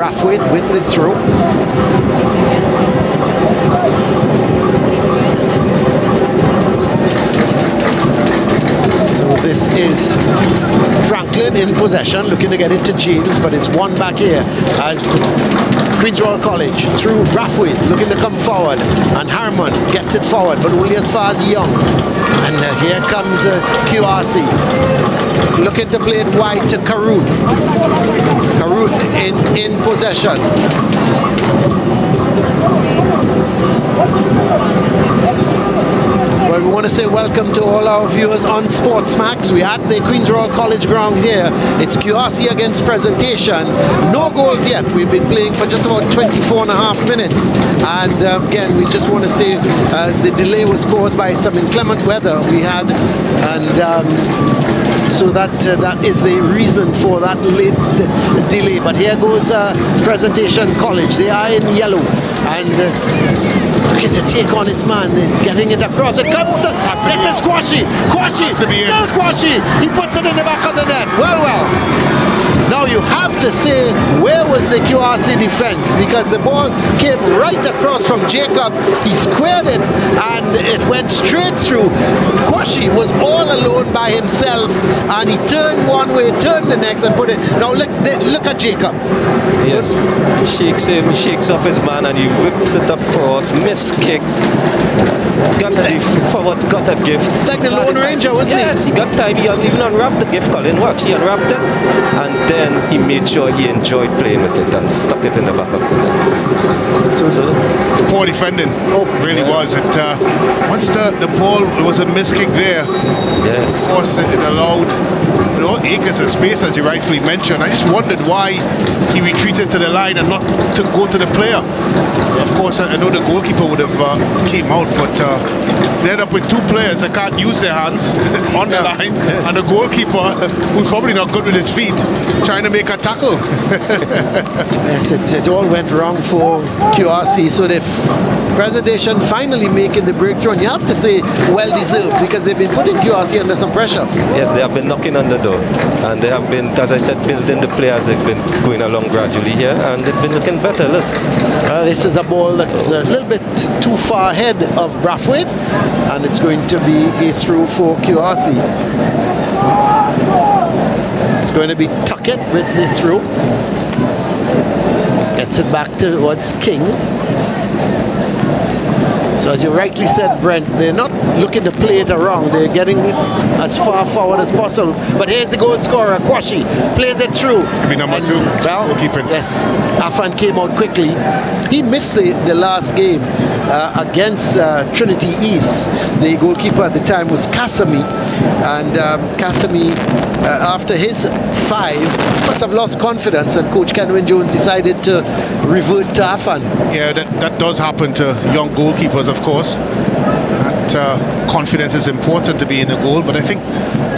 Brathwaite with the throw. So this is Franklin in possession, looking to get it to James, but it's one back here as Queen's Royal College through Brathwaite, looking to come forward, and Harmon gets it forward, but only as far as Young. And here comes QRC, looking to play it wide to Caruth. Caruth in possession. Well, we want to say welcome to all our viewers on SportsMax. We're at the Queen's Royal College ground here. It's QRC against Presentation. No goals yet. We've been playing for just about 24 and a half minutes. And again, we just want to say the delay was caused by some inclement weather we had. And so that is the reason for that late delay. But here goes Presentation College. They are in yellow. And looking to take on his man, getting it across. It comes to this is Quashie. Quashie, still Quashie. He puts it in the back of the net. Well. Now you have to say, where was the QRC defense? Because the ball came right across from Jacob. He squared it and it went straight through. Quashie was all alone by himself, and he turned one way, turned the next, and put it. Now look at Jacob. Yes, he shakes him, he shakes off his man, and he whips it across. Missed kick. Got a gift. Like the Lone Ranger, wasn't he? Yes, he got time. He even unwrapped the gift, Colin. Watch, he unwrapped it, and then he made sure he enjoyed playing with it and stuck it in the back of the net. So it's poor defending. Oh, really was. It once the ball was a missed kick there. Yes. Of course, it allowed acres of space, as you rightfully mentioned. I just wondered why he retreated to the line and not to go to the player. Of course, I know the goalkeeper would have came out, but they end up with two players that can't use their hands on the line, and the goalkeeper, who's probably not good with his feet, trying to make a tackle. Yes, it all went wrong for QRC. So the Presentation finally making the breakthrough, and you have to say well deserved, because they've been putting QRC under some pressure. Yes, they have been knocking on the door, and they have been, as I said, building the players. They've been going along gradually here, and they've been looking better. Look, this is a ball that's a little bit too far ahead of Brathwaite, and it's going to be a throw for QRC. It's going to be Tuckett with the throw. Gets it back towards King. So as you rightly said, Brent, they're not looking to play it around. They're getting it as far forward as possible. But here's the goal scorer, Quashie, plays it through. Could be number two. Well, yes, Afan came out quickly. He missed the last game against Trinity East. The goalkeeper at the time was Kasami. And Kasami, after his 5, must have lost confidence, and Coach Kenwin Jones decided to revert to Afan. Yeah, that does happen to young goalkeepers, of course. That confidence is important to be in a goal, but I think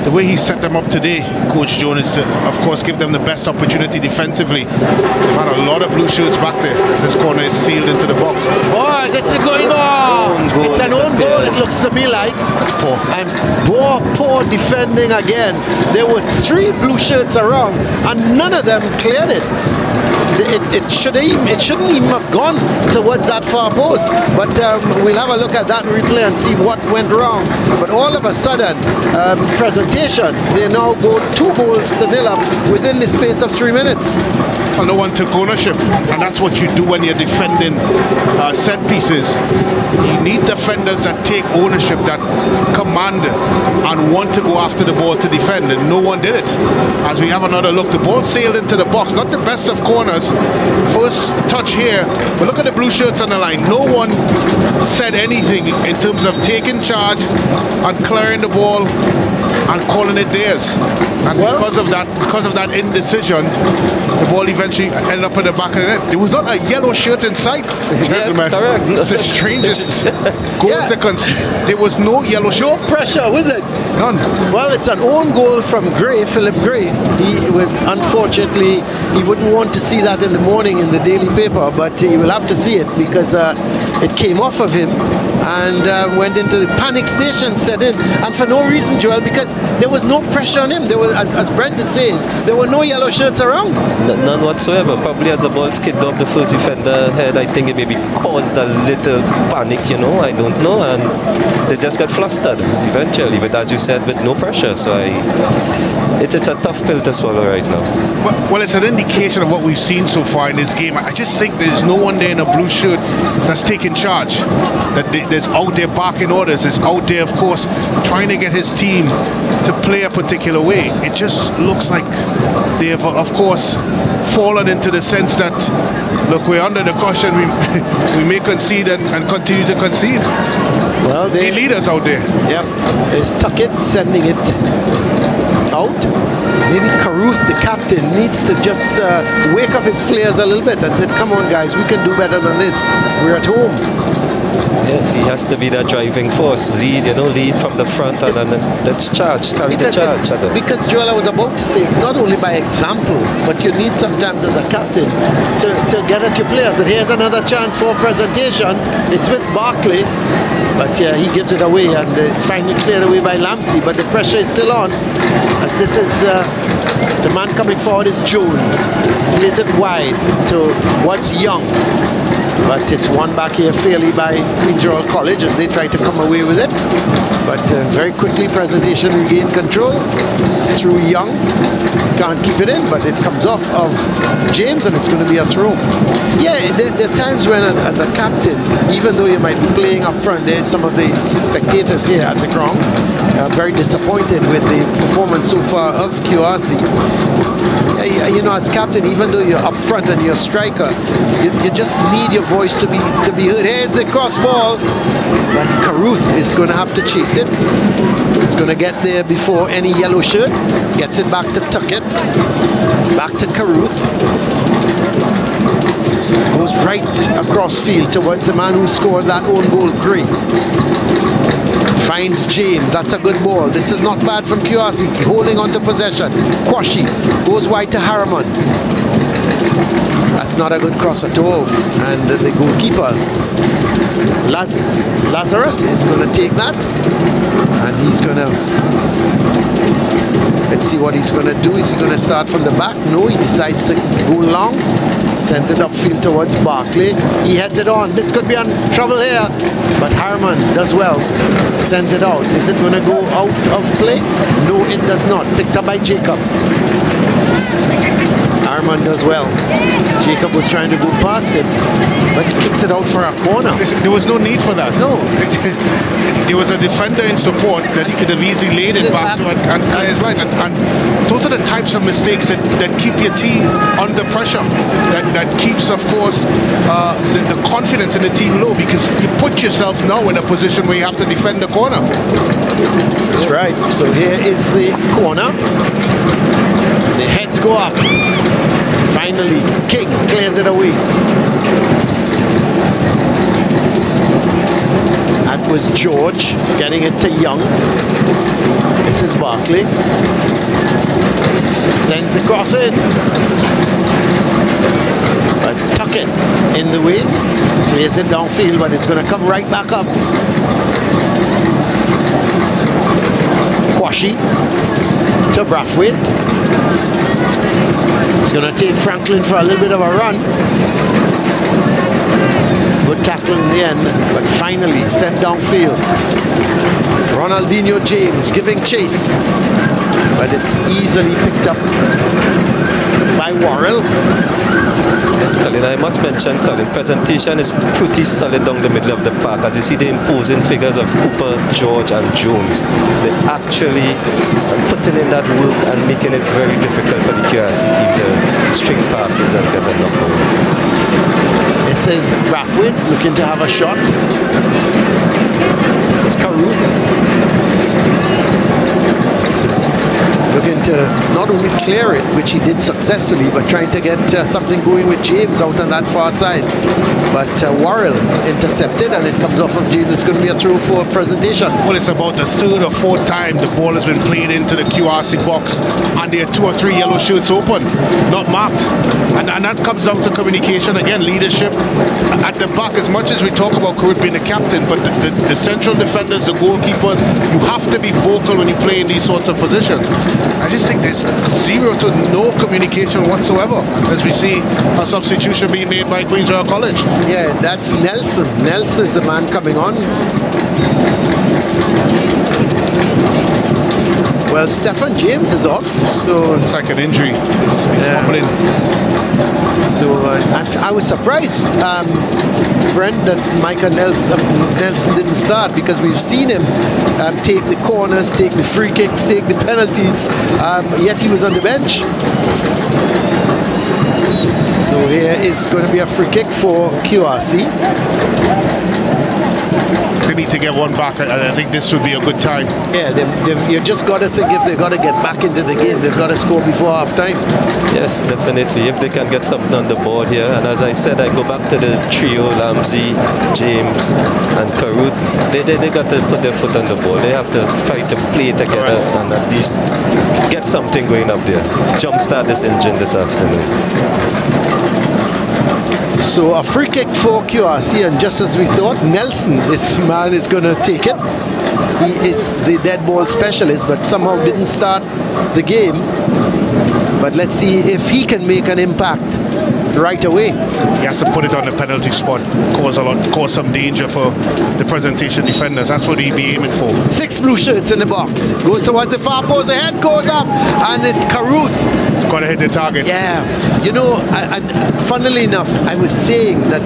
the way he set them up today, Coach Jones, is to, of course, give them the best opportunity defensively. They've had a lot of blue shirts back there. This corner is sealed into the box. Boy, that's it going on. It's an own goal, it looks to me like. That's poor. And poor defending again. There were 3 blue shirts around, and none of them cleared it. It shouldn't even have gone towards that far post. But we'll have a look at that replay and see what went wrong. But all of a sudden, Presentation, they now go 2 goals to nil up within the space of 3 minutes. Well, no one took ownership, and that's what you do when you're defending set pieces. You need defenders that take ownership, that command and want to go after the ball to defend, and no one did it. As we have another look, the ball sailed into the box, not the best of corners. First touch here, but look at the blue shirts on the line. No one said anything in terms of taking charge and clearing the ball and calling it theirs. And because of that indecision, the ball eventually ended up in the back of the net. There was not a yellow shirt in sight, gentlemen. Yes, correct. It's the strangest goal to concede. There was no yellow shirt. No pressure, was it? None. Well, it's an own goal from Gray, Philip Gray. Unfortunately, he wouldn't want to see that in the morning in the daily paper, but he will have to see it, because it came off of him and went into the panic station set in, and for no reason, Joel, because there was no pressure on him. There was as Brent is saying, there were no yellow shirts around. None whatsoever. Probably as the ball skidded off the first defender head, I think it maybe caused a little panic, you know, I don't know, and they just got flustered eventually, but as you said, with no pressure, so it's a tough pill to swallow right now. Well, it's an indication of what we've seen so far in this game. I just think there's no one there in a blue shirt that's taking charge, that's out there barking orders, is out there, of course, trying to get his team to play a particular way. It just looks like they have, of course, fallen into the sense that, look, we're under the caution, we may concede and continue to concede. Well, they lead us out there. Yep, there's Tuckett sending it out. Maybe Caruth, the captain, needs to just wake up his players a little bit and say, come on guys, we can do better than this. We're at home. Yes, he has to be that driving force, lead from the front, and then let's charge, carry the charge. Because Joel, I was about to say, it's not only by example, but you need sometimes as a captain to get at your players. But here's another chance for presentation. It's with Barkley, but yeah, he gives it away, and it's finally cleared away by Lamsey, but the pressure is still on, as this is the man coming forward is Jones. Plays it wide towards Young. But it's won back here fairly by Queen's Royal College as they try to come away with it. But very quickly, presentation regained control through Young. Can't keep it in, but it comes off of James, and it's going to be a throw. Yeah, there are times when, as a captain, even though you might be playing up front, there's some of the spectators here at the ground very disappointed with the performance so far of QRC. You know, as captain, even though you're up front and you're a striker, you just need your voice to be heard. Here's the cross ball, but Caruth is going to have to chase it. He's going to get there before any yellow shirt. Gets it back to Tuckett. Back to Caruth. Goes right across field towards the man who scored that own goal, Gray. Finds James. That's a good ball. This is not bad from QRC. Holding on to possession. Kwashi goes wide to Harriman. That's not a good cross at all. And the goalkeeper, Lazarus, is going to take that. And he's going to... Let's see what he's going to do. Is he going to start from the back? No, he decides to go long. Sends it upfield towards Barkley. He heads it on. This could be on trouble here. But Harriman does well. Sends it out. Is it going to go out of play? No, it does not. Picked up by Jacob. Harriman does well. Jacob was trying to go past him, but he kicks it out for a corner. There was no need for that. No. There was a defender in support that he could have easily laid it back to and his lines. And those are the types of mistakes that keep your team under pressure. That keeps, of course, the confidence in the team low, because you put yourself now in a position where you have to defend the corner. That's right. So here is the corner. The heads go up. Finally, King clears it away. That was George getting it to Young. This is Barkley. Sends the cross in. But Tuckett in the way. Clears it downfield, but it's going to come right back up. Kwashi to Brathwaite. He's going to take Franklin for a little bit of a run. Good tackle in the end, but finally sent downfield. Ronaldinho James giving chase, but it's easily picked up by Worrell. Yes, Colin, I must mention, Colin, presentation is pretty solid down the middle of the park. As you see the imposing figures of Cooper, George and Jones. They're actually putting in that work and making it very difficult for the QRC team to string passes and get a number. It says Brathwaite looking to have a shot. It's Caruth. Looking to not only clear it, which he did successfully, but trying to get something going with James out on that far side. But Worrell intercepted, and it comes off of James. It's going to be a throw for presentation. Well, it's about the third or fourth time the ball has been played into the QRC box, and there are 2 or 3 yellow shirts open, not marked. And that comes down to communication, again, leadership. At the back, as much as we talk about Caruth being the captain, but the central defenders, the goalkeepers, you have to be vocal when you play in these sorts of positions. I just think there's zero to no communication whatsoever as we see a substitution being made by Queen's Royal College. Yeah, that's Nelson. Nelson is the man coming on. Well, Stephen James is off, so It's like an injury. He's fumbling. So I was surprised, Brent, that Micah Nelson didn't start, because we've seen him take the corners, take the free kicks, take the penalties, yet he was on the bench. So here is going to be a free kick for QRC. They need to get one back. I think this would be a good time. Yeah, you just got to think, if they've got to get back into the game, they've got to score before half time. Yes, definitely. If they can get something on the board here. And as I said, I go back to the trio, Lamzi, James, and Karut. They got to put their foot on the ball. They have to fight to play together and at least get something going up there. Jumpstart this engine this afternoon. So a free kick for QRC, and just as we thought, Nelson, this man is going to take it. He is the dead ball specialist, but somehow didn't start the game. But let's see if he can make an impact right away. He has to put it on the penalty spot, cause some danger for the presentation defenders. That's what he'd be aiming for. 6 blue shirts in the box. Goes towards the far post, the head goes up, and it's Caruth. He's got to hit the target. Yeah, you know, funnily enough, I was saying that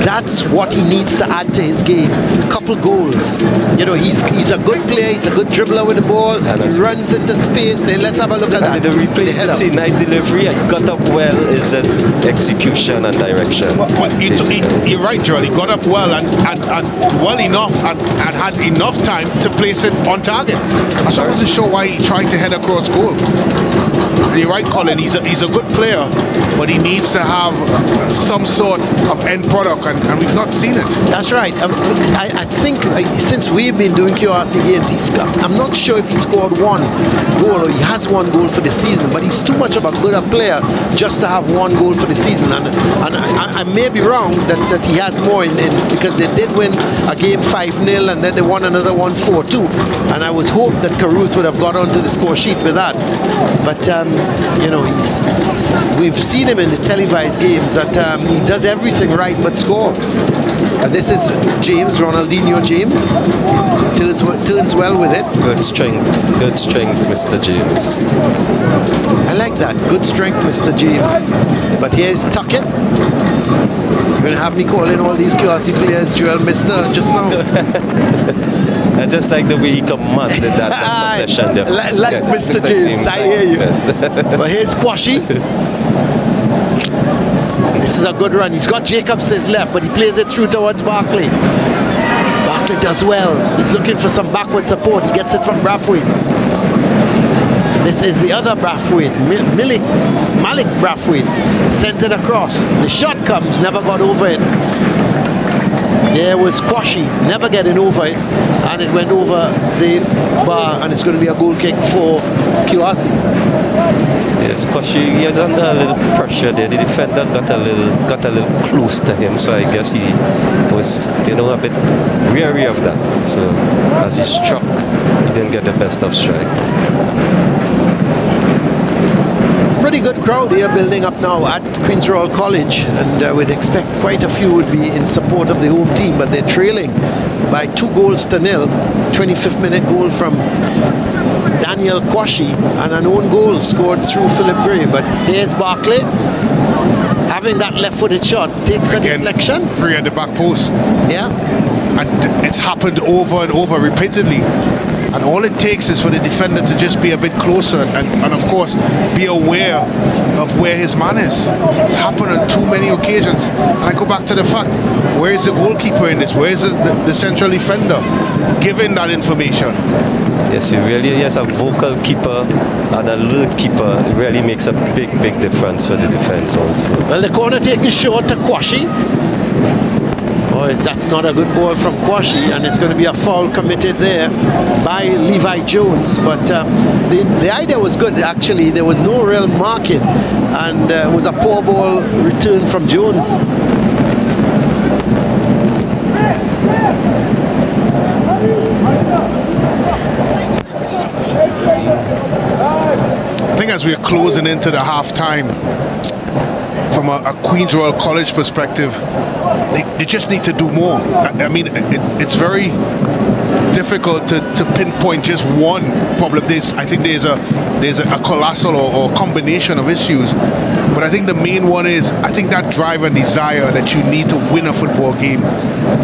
that's what he needs to add to his game. Couple goals. You know, he's a good player, he's a good dribbler with the ball, he runs into space. Hey, let's have a look at that. The replay, you can see nice delivery, and he got up well. It's just execution and direction. You're right, Joel. He got up well and well enough and had enough time to place it on target. I wasn't sure why he tried to head across goal. You're right, Colin. He's a good player, but he needs to have some sort of end product, and we've not seen it. That's right. I think since we've been doing QRC games, I'm not sure if he scored one goal or he has one goal for the season, but he's too much of a good player just to have one goal for the season. And I may be wrong that he has more in because they did win a game 5-0 and then they won another one 4-2. And I was hoped that Caruth would have got onto the score sheet with that. But you know, we've seen him in the televised games that he does everything right but score. This is James, Ronaldinho James. Turns well with it. Good strength, Mr. James. I like that. Good strength, Mr. James. But here's Tuckett. You're going to have me calling all these QRC players Joel Mr. just now. I just like the way he commanded that possession there. Like yeah, Mr. James, I hear you. Yes. But here's Kwashi. This is a good run. He's got Jacobs to his left, but he plays it through towards Barkley. Barkley does well. He's looking for some backward support. He gets it from Brathwaite. This is the other Brathwaite, Malik Brathwaite. Sends it across. The shot comes, never got over it. There was Kwashi, never getting over it, and it went over the bar, and it's going to be a goal kick for QRC. Yes, Kwashi, he was under a little pressure there. The defender got a little close to him, so I guess he was, a bit weary of that. So as he struck, he didn't get the best of strike. Pretty good crowd here building up now at Queen's Royal College, and we'd expect quite a few would be in support of the home team, but they're trailing by 2-0. 25th minute goal from Daniel Kwashi and an own goal scored through Philip Gray. But here's Barkley having that left-footed shot, takes a deflection. Free at the back post. Yeah. And it's happened over and over repeatedly. And all it takes is for the defender to just be a bit closer and of course be aware of where his man is. It's happened on too many occasions. And I go back to the fact, where is the goalkeeper in this? Where is the central defender giving that information? Yes, he really has a vocal keeper and a alert keeper. It really makes a big difference for the defense also. Well, the corner taken short to Kwashi. Oh, that's not a good ball from Kwashi, and it's going to be a foul committed there by Levi Jones. But the idea was good, actually. There was no real marking, and it was a poor ball return from Jones. think as we're closing into the half-time, from a Queen's Royal College perspective, they just need to do more. I mean, it's very difficult to pinpoint just one problem. I think there's a colossal or combination of issues, but I think the main one is, I think that drive and desire that you need to win a football game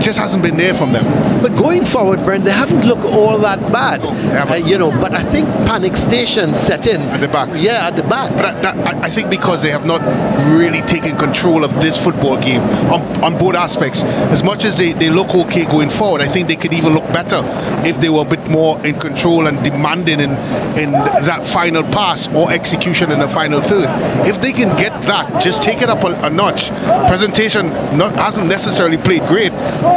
just hasn't been there from them. But going forward, Brent, they haven't looked all that bad. But I think panic stations set in at the back. Yeah, at the back. But I think because they have not really taken control of this football game on both aspects. As much as they look okay going forward, I think they could even look better if they were a bit more in control and demanding in that final pass or execution in the final third. If they can get that, just take it up a notch. Presentation hasn't necessarily played great,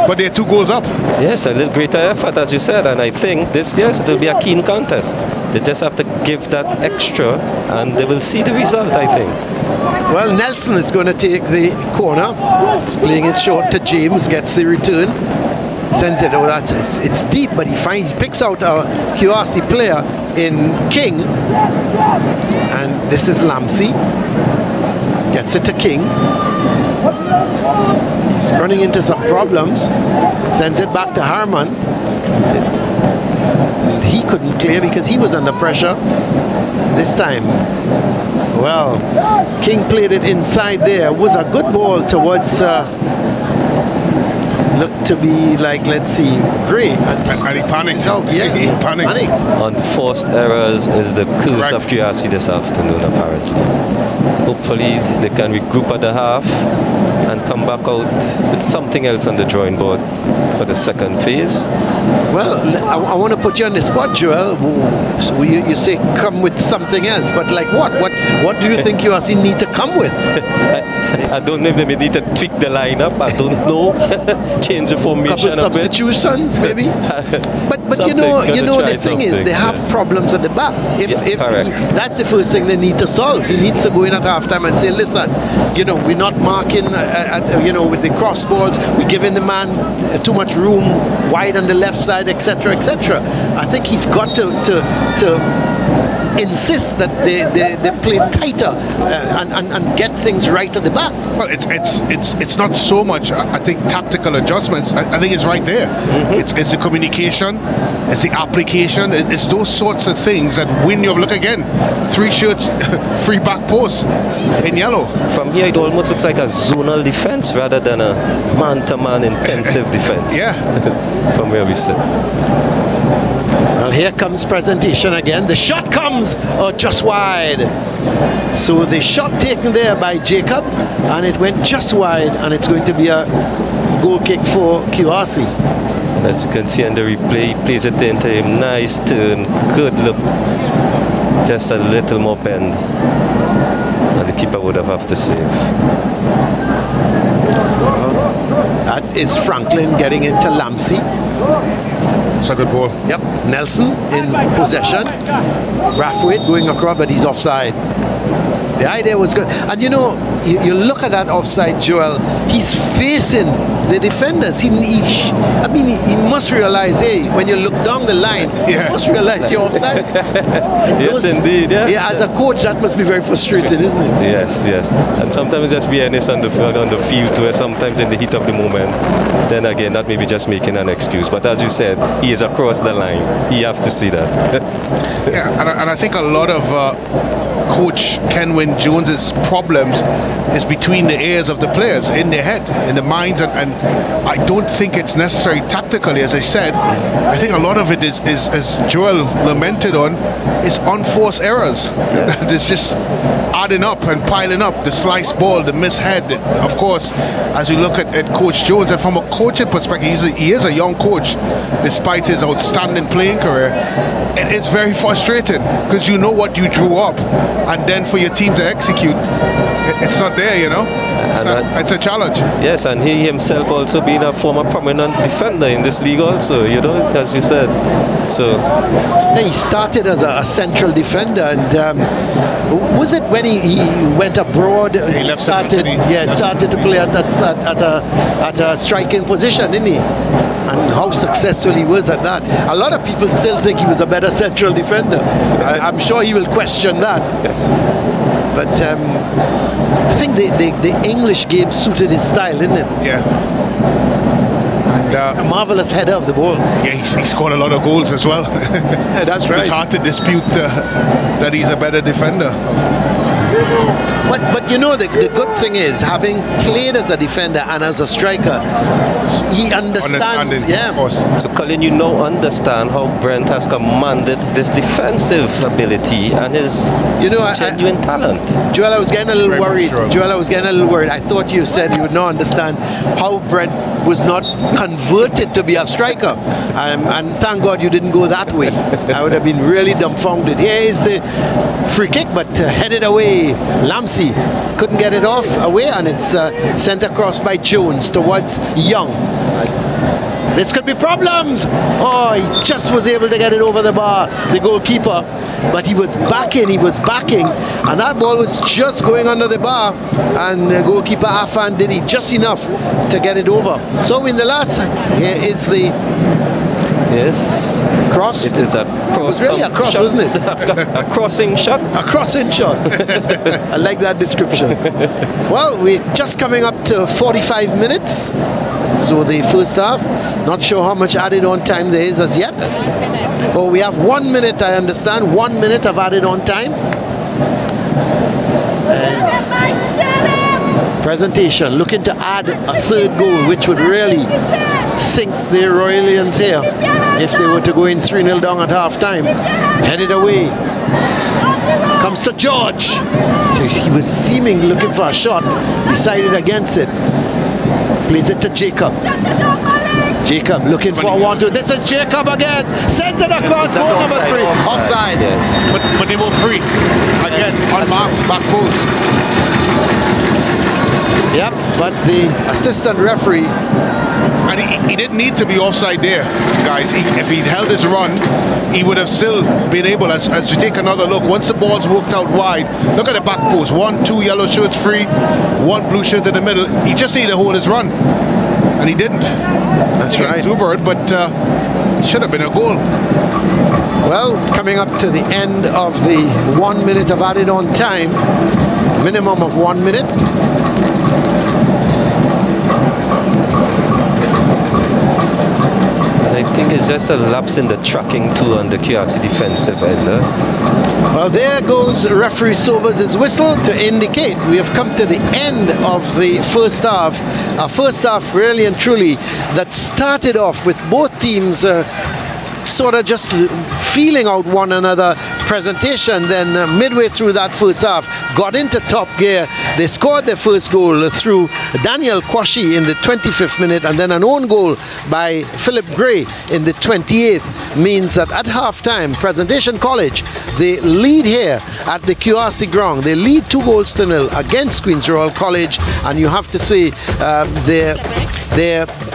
but they're 2 goals up. Yes, a little greater effort, as you said, and I think it will be a keen contest. They just have to give that extra, and they will see the result, I think. Well, Nelson is going to take the corner. He's playing it short to James, gets the return, sends it. It's deep, but he picks out a QRC player in King, and this is Lamsey. Gets it to King. He's running into some problems. Sends it back to Harman. And he couldn't clear because he was under pressure this time. Well, King played it inside there. It was a good ball towards looked to be like, let's see, Gray. And he panicked. He panicked. Unforced errors is the curse of QRC this afternoon, apparently. Hopefully they can regroup at the half and come back out with something else on the drawing board for the second phase. Well, I want to put you on the spot, Joel. So you say come with something else, but like what? What do you think QRC need to come with? I don't know if they may need to tweak the lineup. I don't know. Change the formation. Couple substitutions, maybe. But you know the thing is they have problems at the back. If that's the first thing they need to solve. He needs to go in at halftime and say, listen, we're not marking, with the cross balls. We're giving the man too much room wide on the left side, etc., etc. I think he's got to insist that they play tighter and get things right at the back. Well, it's not so much, I think, tactical adjustments. I think it's right there. Mm-hmm. It's the communication, it's the application, it's those sorts of things that win you. Look again, 3 shirts, 3 back posts in yellow. From here, it almost looks like a zonal defense rather than a man-to-man intensive defense. Yeah. From where we sit. Well, here comes presentation again. The shot comes just wide. So the shot taken there by Jacob, and it went just wide, and it's going to be a goal kick for QRC. As you can see on the replay, he plays it into him. Nice turn, good look. Just a little more bend, and the keeper would have to save. Well, that is Franklin getting into Lamsey. It's a good ball. Yep, Nelson in possession. Brathwaite going across, but he's offside. The idea was good. And you look at that offside, Joel, he's facing the defenders. He must realize, hey, when you look down the line, you must realize you're offside. Yes, indeed. Yes. Yeah, as a coach, that must be very frustrating, isn't it? Yes. And sometimes just be honest on the field, where sometimes in the heat of the moment, then again, that may be just making an excuse. But as you said, he is across the line. You have to see that. Yeah, and I think a lot of Coach Kenwyn Jones's problems is between the ears of the players, in their head, in the minds, and I don't think it's necessary tactically. As I said, I think a lot of it is as Joel lamented on, is unforced errors. Yes. It's just adding up and piling up. The sliced ball, the mishead. Of course, as we look at Coach Jones, and from a coaching perspective, he is a young coach, despite his outstanding playing career. It is very frustrating because you know what you drew up, and then for your team to execute, it's not there, It's a challenge. Yes, and he himself also being a former prominent defender in this league also, you know, as you said. So he started as a central defender, and was it when he went abroad? He left started to play at a striking position, didn't he? And how successful he was at that. A lot of people still think he was a better central defender. I'm sure he will question that. But I think the English game suited his style, didn't it? Yeah. And a marvellous header of the ball. Yeah, he scored a lot of goals as well. That's right. It's hard to dispute that he's a better defender. But you know, the good thing is, having played as a defender and as a striker, he understands. Yeah. Of course. So Colin, you now understand how Brent has commanded this defensive ability and his genuine talent. Joel, I was getting a little worried. I thought you said you would not understand how Brent was not converted to be a striker. And thank God you didn't go that way. I would have been really dumbfounded. Here is the free kick, but headed away. Lamsey couldn't get it off away, and it's sent across by Jones towards Young. This could be problems. Oh, he just was able to get it over the bar, the goalkeeper. But he was backing, and that ball was just going under the bar, and the goalkeeper Afan did just enough to get it over. So in the last, here is the cross. It is a cross. It was really a cross, shot. wasn't it? A crossing shot. A crossing shot. I like that description. Well, we're just coming up to 45 minutes. So the first half, not sure how much added on time there is as yet. Oh, we have 1 minute, I understand. 1 minute of added on time. Presentation looking to add a third goal, which would really sink the Royalians here if they were to go in 3-0 down at half time. Headed away. Comes to George. He was seeming looking for a shot, decided against it. Plays it to Jacob. Jacob looking for a 1-2. This is Jacob again. Sends it across goal number 3. Offside. Yes. But they were free. Again, unmarked, back post. Yep, but the assistant referee. And he didn't need to be offside there, guys. If he'd held his run, he would have still been able, as you take another look, once the ball's worked out wide, look at the back post. 1, 2 yellow shirts free, 1 blue shirt in the middle. He just needed to hold his run. And he didn't. That's right. But it should have been a goal. Well, coming up to the end of the 1 minute of added on time, minimum of 1 minute. I think it's just a lapse in the tracking too on the QRC defensive end. Well, there goes referee Sobers' his whistle to indicate we have come to the end of the first half. A first half really and truly that started off with both teams sort of just feeling out one another presentation. Then midway through that first half, got into top gear. They scored their first goal through Daniel Kwashi in the 25th minute, and then an own goal by Philip Gray in the 28th means that at half-time, Presentation College, they lead here at the QRC ground. They lead 2-0 against Queen's Royal College, and you have to say their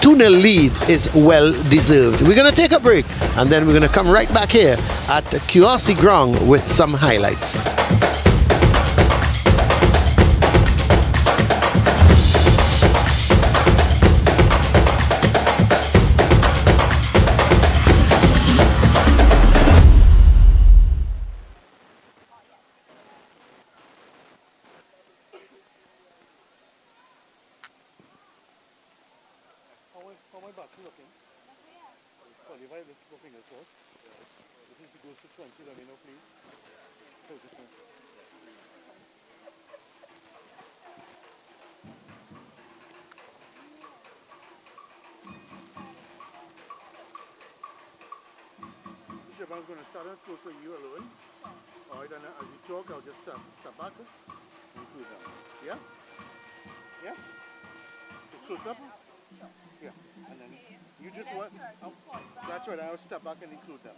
2-0 lead is well deserved. We're going to take a break, and then we're going to come right back here at the QRC ground with some highlights. I'm going to start close to you alone. All right, and as you talk, I'll just step back and include that. Yeah? Yeah? Just close up? Yeah. And then you just want. That's right, I'll step back and include them.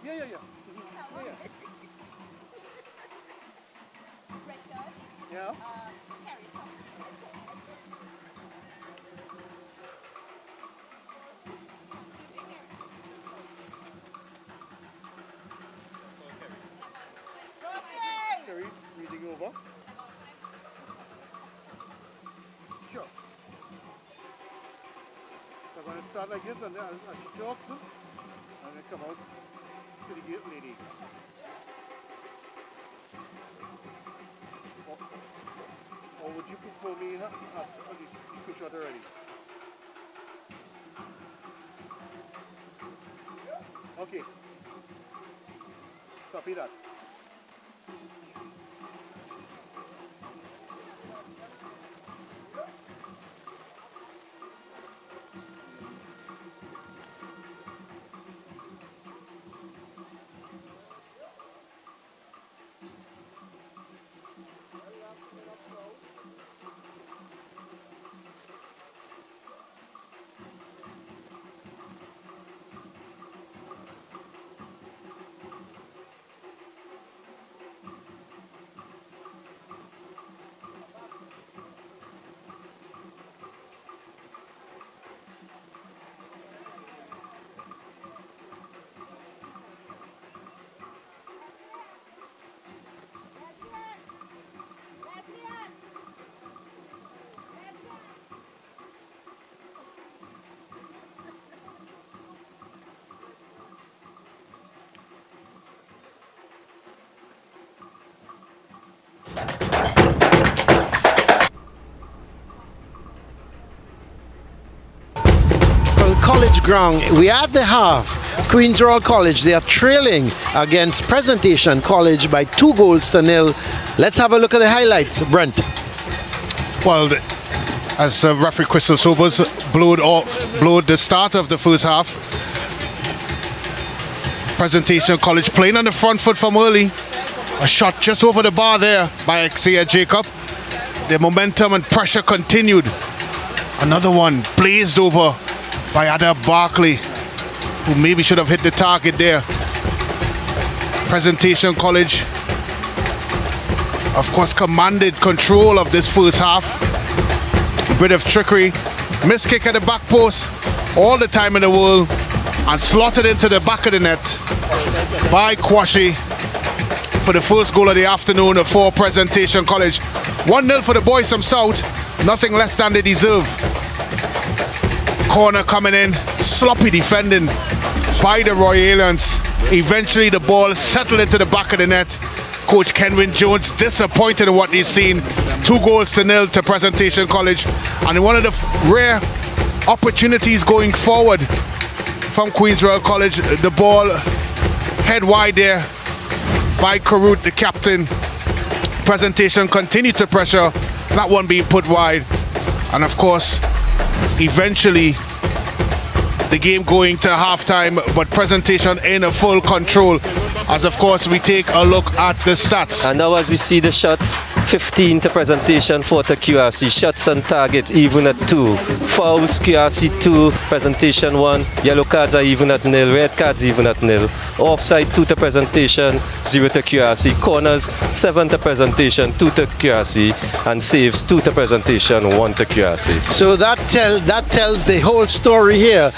Yeah. Yeah. Kerry, reading over. Sure. So I'm going to start like this and then as she talks, and then come out to the gate lady. Or would you prefer me at the push out already? Okay. Copy that. College ground. We are at the half. Queen's Royal College, they are trailing against Presentation College by 2-0. Let's have a look at the highlights, Brent. Well, as referee Crystal Sobers blowed the start of the first half. Presentation College playing on the front foot from early. A shot just over the bar there by Xavier Jacob. The momentum and pressure continued. Another one blazed over by Ada Barkley, who maybe should have hit the target there. Presentation College, of course, commanded control of this first half. A bit of trickery, missed kick at the back post, all the time in the world, and slotted into the back of the net by Kwashi for the first goal of the afternoon for Presentation College. 1-0 for the boys from South, nothing less than they deserve. Corner coming in, sloppy defending by the Royalians. Eventually the ball settled into the back of the net. Coach Kenwin Jones disappointed in what he's seen. 2-0 to Presentation College. And one of the rare opportunities going forward from Queen's Royal College, the ball head wide there by Karut, the captain. Presentation continued to pressure, that one being put wide. And of course, eventually the game going to halftime, but Presentation in a full control, as of course we take a look at the stats. And now as we see the shots, 15 to Presentation, 4 to QRC. Shots on target even at 2. Fouls, QRC 2, Presentation 1. Yellow cards are even at 0, red cards even at 0. Offside 2 to Presentation, 0 to QRC. Corners 7 to Presentation, 2 to QRC. And saves 2 to Presentation, 1 to QRC. So that tells the whole story here.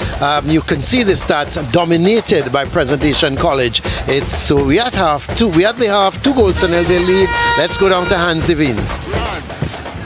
You can see the stats dominated by Presentation College. So we at half, we at the half, 2-0 they lead. Let's go down to Hans Devines.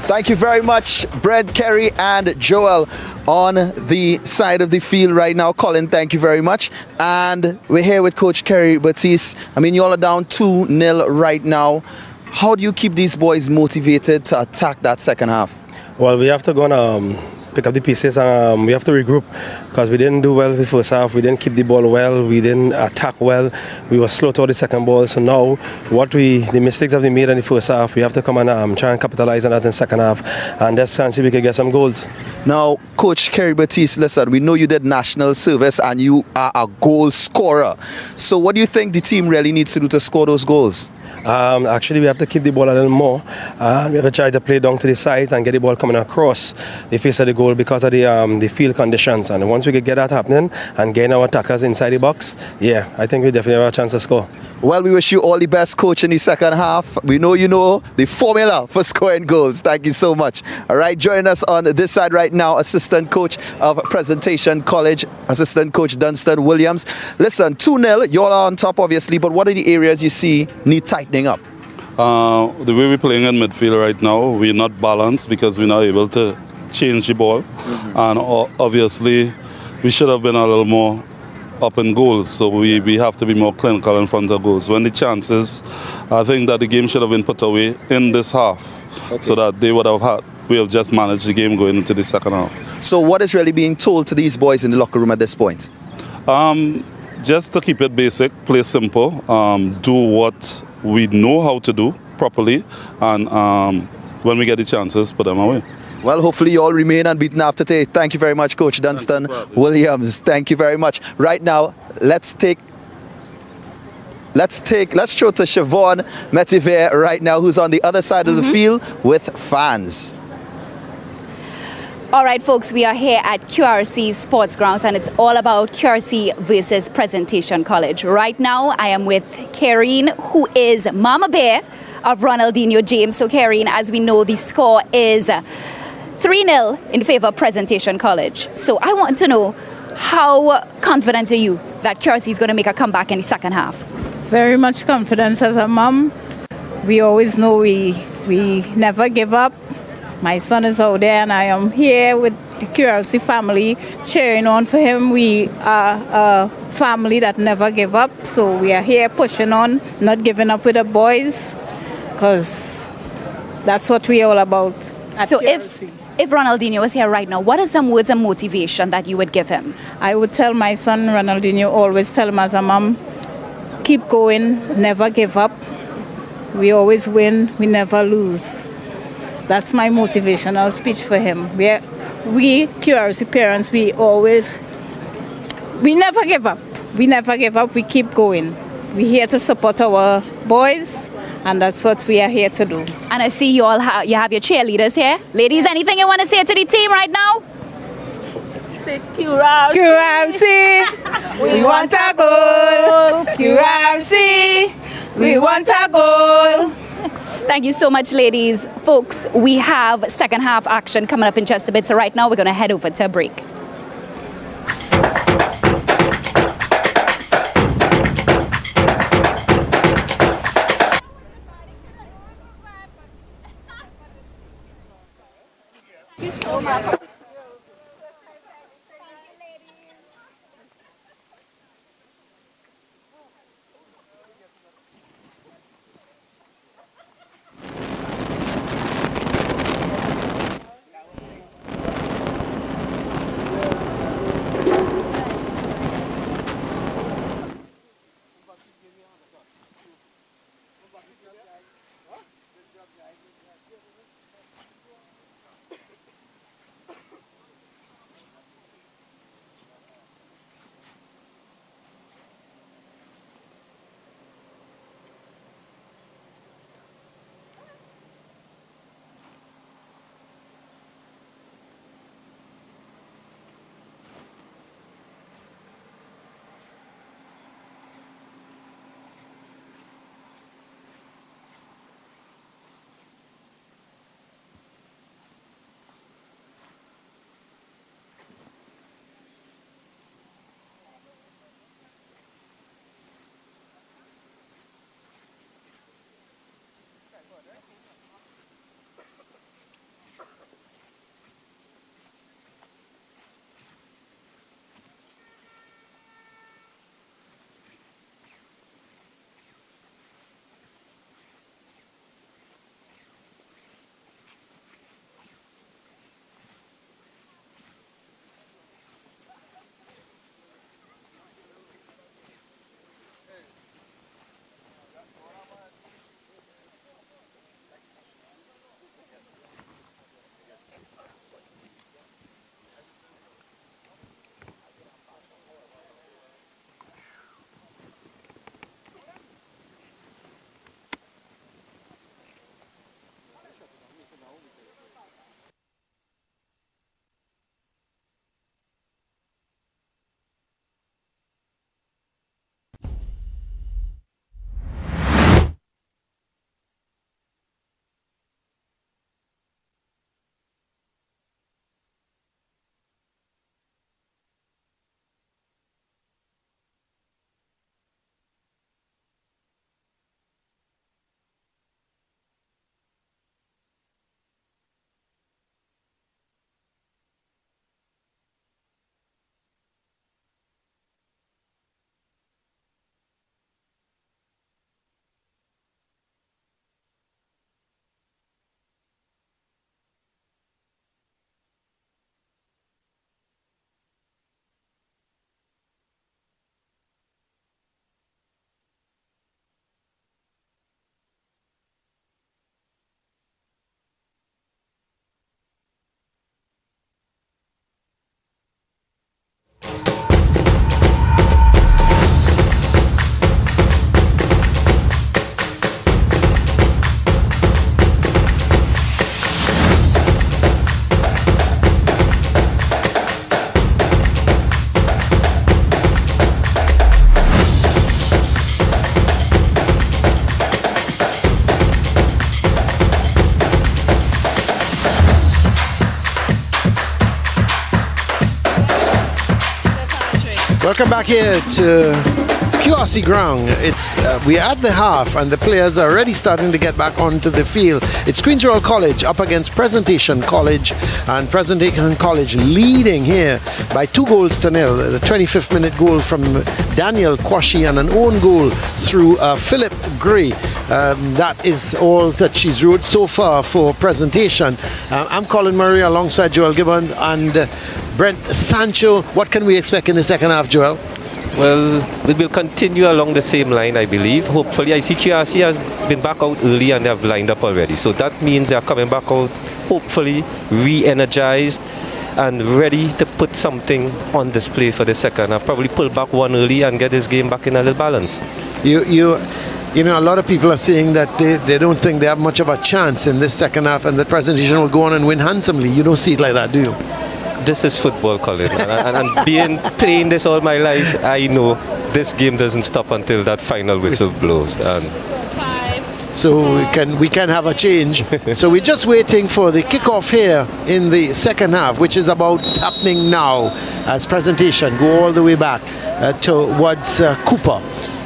Thank you very much, Brent, Kerry and Joel on the side of the field right now. Colin, thank you very much. And we're here with Coach Kerry Batiste. I mean, you all are down 2-0 right now. How do you keep these boys motivated to attack that second half? Well, we have to go and pick up the pieces and we have to regroup because we didn't do well the first half. We didn't keep the ball well. We didn't attack well. We were slow toward the second ball. So now, the mistakes that we made in the first half, we have to come and try and capitalize on that in the second half and just try and see if we can get some goals. Now, Coach Kerry Batiste, listen, we know you did national service and you are a goal scorer. So what do you think the team really needs to do to score those goals? Actually, we have to keep the ball a little more. We have to try to play down to the sides and get the ball coming across the face of the goal because of the field conditions. And once we could get that happening and gain our attackers inside the box, yeah, I think we definitely have a chance to score. Well, we wish you all the best, coach, in the second half. We know you know the formula for scoring goals. Thank you so much. All right, join us on this side right now, assistant coach of Presentation College, assistant coach Dunstan Williams. Listen, 2-0, you're on top, obviously, but what are the areas you see need tightening up? The way we're playing in midfield right now, we're not balanced because we're not able to change the ball. And obviously, we should have been a little more up in goals, so we have to be more clinical in front of goals. When the chances, I think that the game should have been put away in this half, so that they would have we have just managed the game going into the second half. So what is really being told to these boys in the locker room at this point? Just to keep it basic, play simple, do what we know how to do properly, and when we get the chances, put them away. Well, hopefully you all remain unbeaten after today. Thank you very much, Coach Dunstan Williams. Thank you very much. Right now, let's throw to Siobhan Metiver right now, who's on the other side of the field with fans. All right, folks, we are here at QRC Sports Grounds, and it's all about QRC versus Presentation College. Right now, I am with Karine, who is Mama Bear of Ronaldinho James. So, Karine, as we know, the score is 3-0 in favor of Presentation College. So I want to know, how confident are you that QRC is going to make a comeback in the second half? Very much confidence as a mom. We always know we never give up. My son is out there and I am here with the QRC family cheering on for him. We are a family that never give up. So we are here pushing on, not giving up with the boys, because that's what we're all about at So QRC. if Ronaldinho was here right now, what are some words of motivation that you would give him? I would tell my son Ronaldinho, always tell him as a mom, keep going, never give up. We always win, we never lose. That's my motivational speech for him. We QRC parents, we never give up. We never give up, we keep going. We're here to support our boys, and that's what we are here to do. And I see you all you have your cheerleaders here. Ladies, anything you want to say to the team right now? Say QRC. QRC, we want a goal. QRC, we want a goal. Thank you so much, ladies. Folks, we have second half action coming up in just a bit. So right now, we're going to head over to a break. Thank you so much. Welcome back here to QRC ground. We're at the half and the players are already starting to get back onto the field. It's Queen's Royal College up against Presentation College, and Presentation College leading here by 2-0. The 25th minute goal from Daniel Kwashi and an own goal through Philip Gray. That is all that she's wrote so far for Presentation. I'm Colin Murray alongside Joel Gibbons and Brent Sancho. What can we expect in the second half, Joel? Well, we will continue along the same line, I believe. Hopefully, I see QRC has been back out early and they have lined up already. So that means they are coming back out, hopefully re-energized and ready to put something on display for the second half. Probably pull back one early and get this game back in a little balance. You know, a lot of people are saying that they don't think they have much of a chance in this second half and the Presentation will go on and win handsomely. You don't see it like that, do you? This is football, Colin, and playing this all my life, I know this game doesn't stop until that final whistle blows. So we can have a change. So we're just waiting for the kickoff here in the second half, which is about happening now as Presentation go all the way back towards Cooper.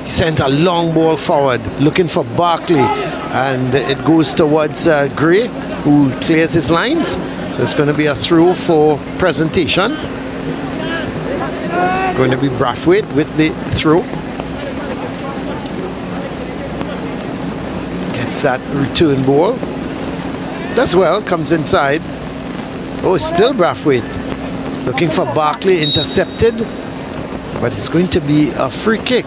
He sends a long ball forward looking for Barkley, and it goes towards Gray, who clears his lines. So it's going to be a throw for Presentation. Going to be Brathwaite with the throw. Gets that return ball. Does well, comes inside. Oh, still Brathwaite. He's looking for Barkley, intercepted. But it's going to be a free kick.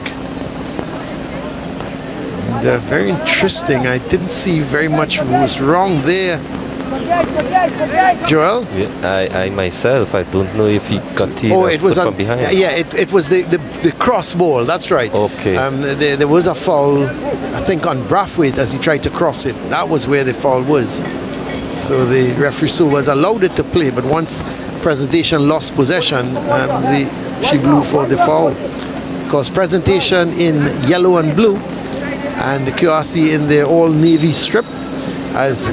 And very interesting. I didn't see very much was wrong there. Joel? Yeah, I myself, I don't know if he got it was from behind. Yeah, it was the cross ball, that's right. Okay. There was a foul, I think, on Brathwaite as he tried to cross it. That was where the foul was. So the referee was allowed it to play, but once Presentation lost possession, she blew for the foul. Because Presentation in yellow and blue, and the QRC in their all navy strip, as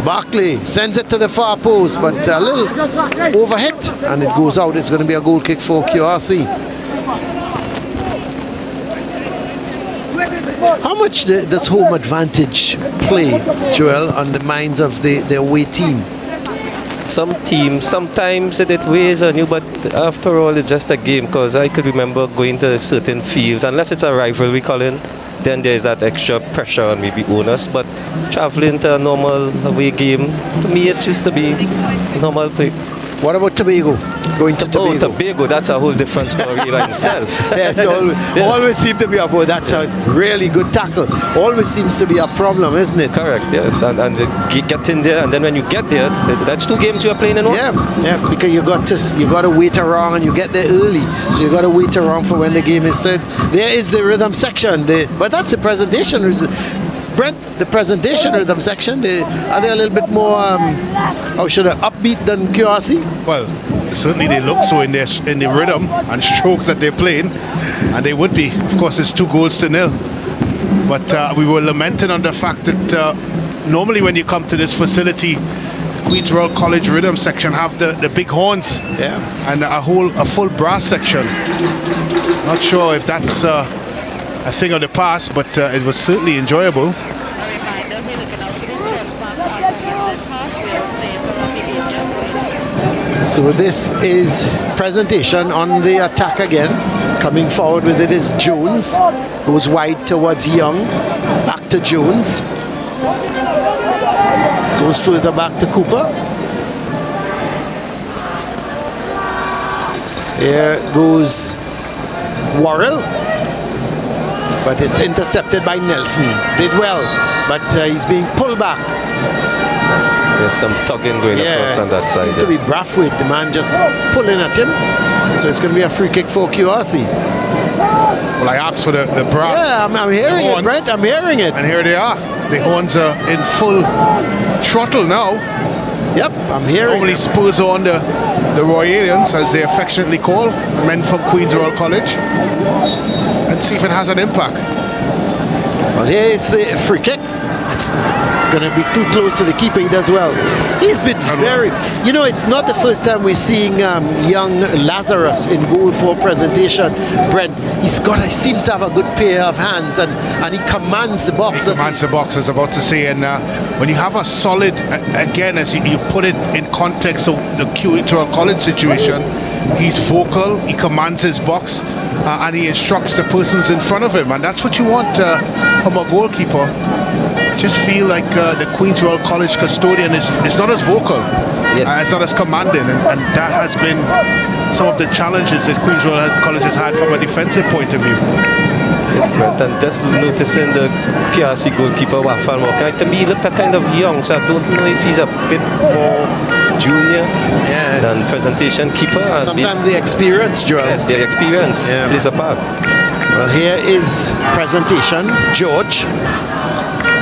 Barkley sends it to the far post, but a little overhit and it goes out. It's going to be a goal kick for QRC. How much does home advantage play, Joel, on the minds of the away team? Some teams, sometimes it weighs on you, but after all, it's just a game. Because I could remember going to certain fields, unless it's a rivalry, Colin, then there's that extra pressure on maybe owners. But traveling to a normal away game, to me, it used to be normal play. What about Tobago? Going to Tobago? Oh, Tobago, that's a whole different story by itself. Always seems to be a problem. That's a really good tackle. Always seems to be a problem, isn't it? Correct, yes. And get in there, and then when you get there, that's 2 games you are playing in one? Yeah, because you got to wait around, and you get there early. So you got to wait around for when the game is set. There is the rhythm section, but that's the Presentation. Brent, the Presentation rhythm section, are they a little bit more upbeat than QRC? Well, certainly they look so in the rhythm and stroke that they're playing, and they would be. Of course, it's 2-0. But we were lamenting on the fact that normally when you come to this facility, Queen's Royal College rhythm section have the big horns, and a full brass section. Not sure if that's a thing of the past, but it was certainly enjoyable. So this is Presentation on the attack again. Coming forward with it is Jones. Goes wide towards Young. Back to Jones. Goes further back to Cooper. Here goes Worrell. But it's intercepted by Nelson. Did well, but he's being pulled back. There's some tugging going across on that side. Seemed to be Brathwaite, the man just pulling at him. So it's going to be a free kick for QRC. Well, I asked for the brass. Yeah, I'm hearing it, Brent. I'm hearing it. And here they are. The horns are in full throttle now. Yep, I'm hearing normally spurs on the Royalians, as they affectionately call, the men from Queen's Royal College. And see if it has an impact. Well, here is the free kick. That's going to be too close to the keeper. He does well. He's been very... You know, it's not the first time we're seeing young Lazarus in goal for presentation. Brent, he seems to have a good pair of hands, and he commands the box. He commands the box, I was about to say. And when you have a solid, again, as you put it in context of the QHL college situation, he's vocal, he commands his box, and he instructs the persons in front of him. And that's what you want from a goalkeeper. I just feel like the Queen's Royal College custodian is not as vocal, it's not as commanding, and that has been some of the challenges that Queen's Royal College has had from a defensive point of view. And just noticing the QRC goalkeeper Wafan Walker, to me he looked kind of young, so I don't know if he's a bit more junior than presentation keeper. Sometimes the experience, Joel. Yes, the experience plays a part. Well, here is presentation. George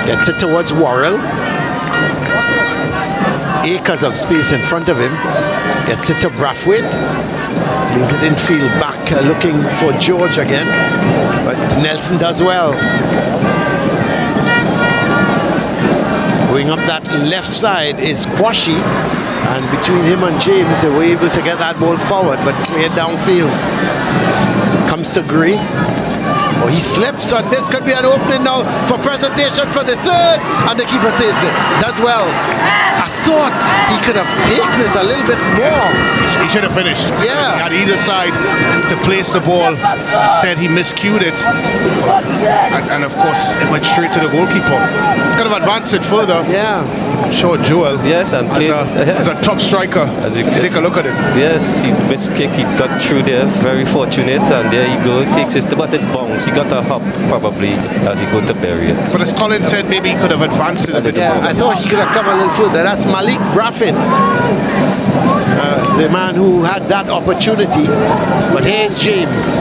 gets it towards Worrell. Acres of space in front of him. Gets it to Brathwaite. Leaves it in field back, looking for George again. But Nelson does well. Going up that left side is Kwashi. And between him and James, they were able to get that ball forward, but cleared downfield. Comes to Gray. Oh, he slips, and this could be an opening now for presentation for the third, and the keeper saves it. Does well. I thought he could have taken it a little bit more. He should have finished. Yeah. He had either side to place the ball. Instead, he miscued it. And of course, it went straight to the goalkeeper. Could have advanced it further. Yeah. Sure, Joel. Yes, and as a top striker. As you take a look at it. Yes, he missed kick. He got through there. Very fortunate. And there you go. Takes it, but it bounced. He got a hop probably as he go to bury it. But as Colin said, maybe he could have advanced it a bit further. I thought he could have come a little further. That's Malik Braffin, the man who had that opportunity. But here's James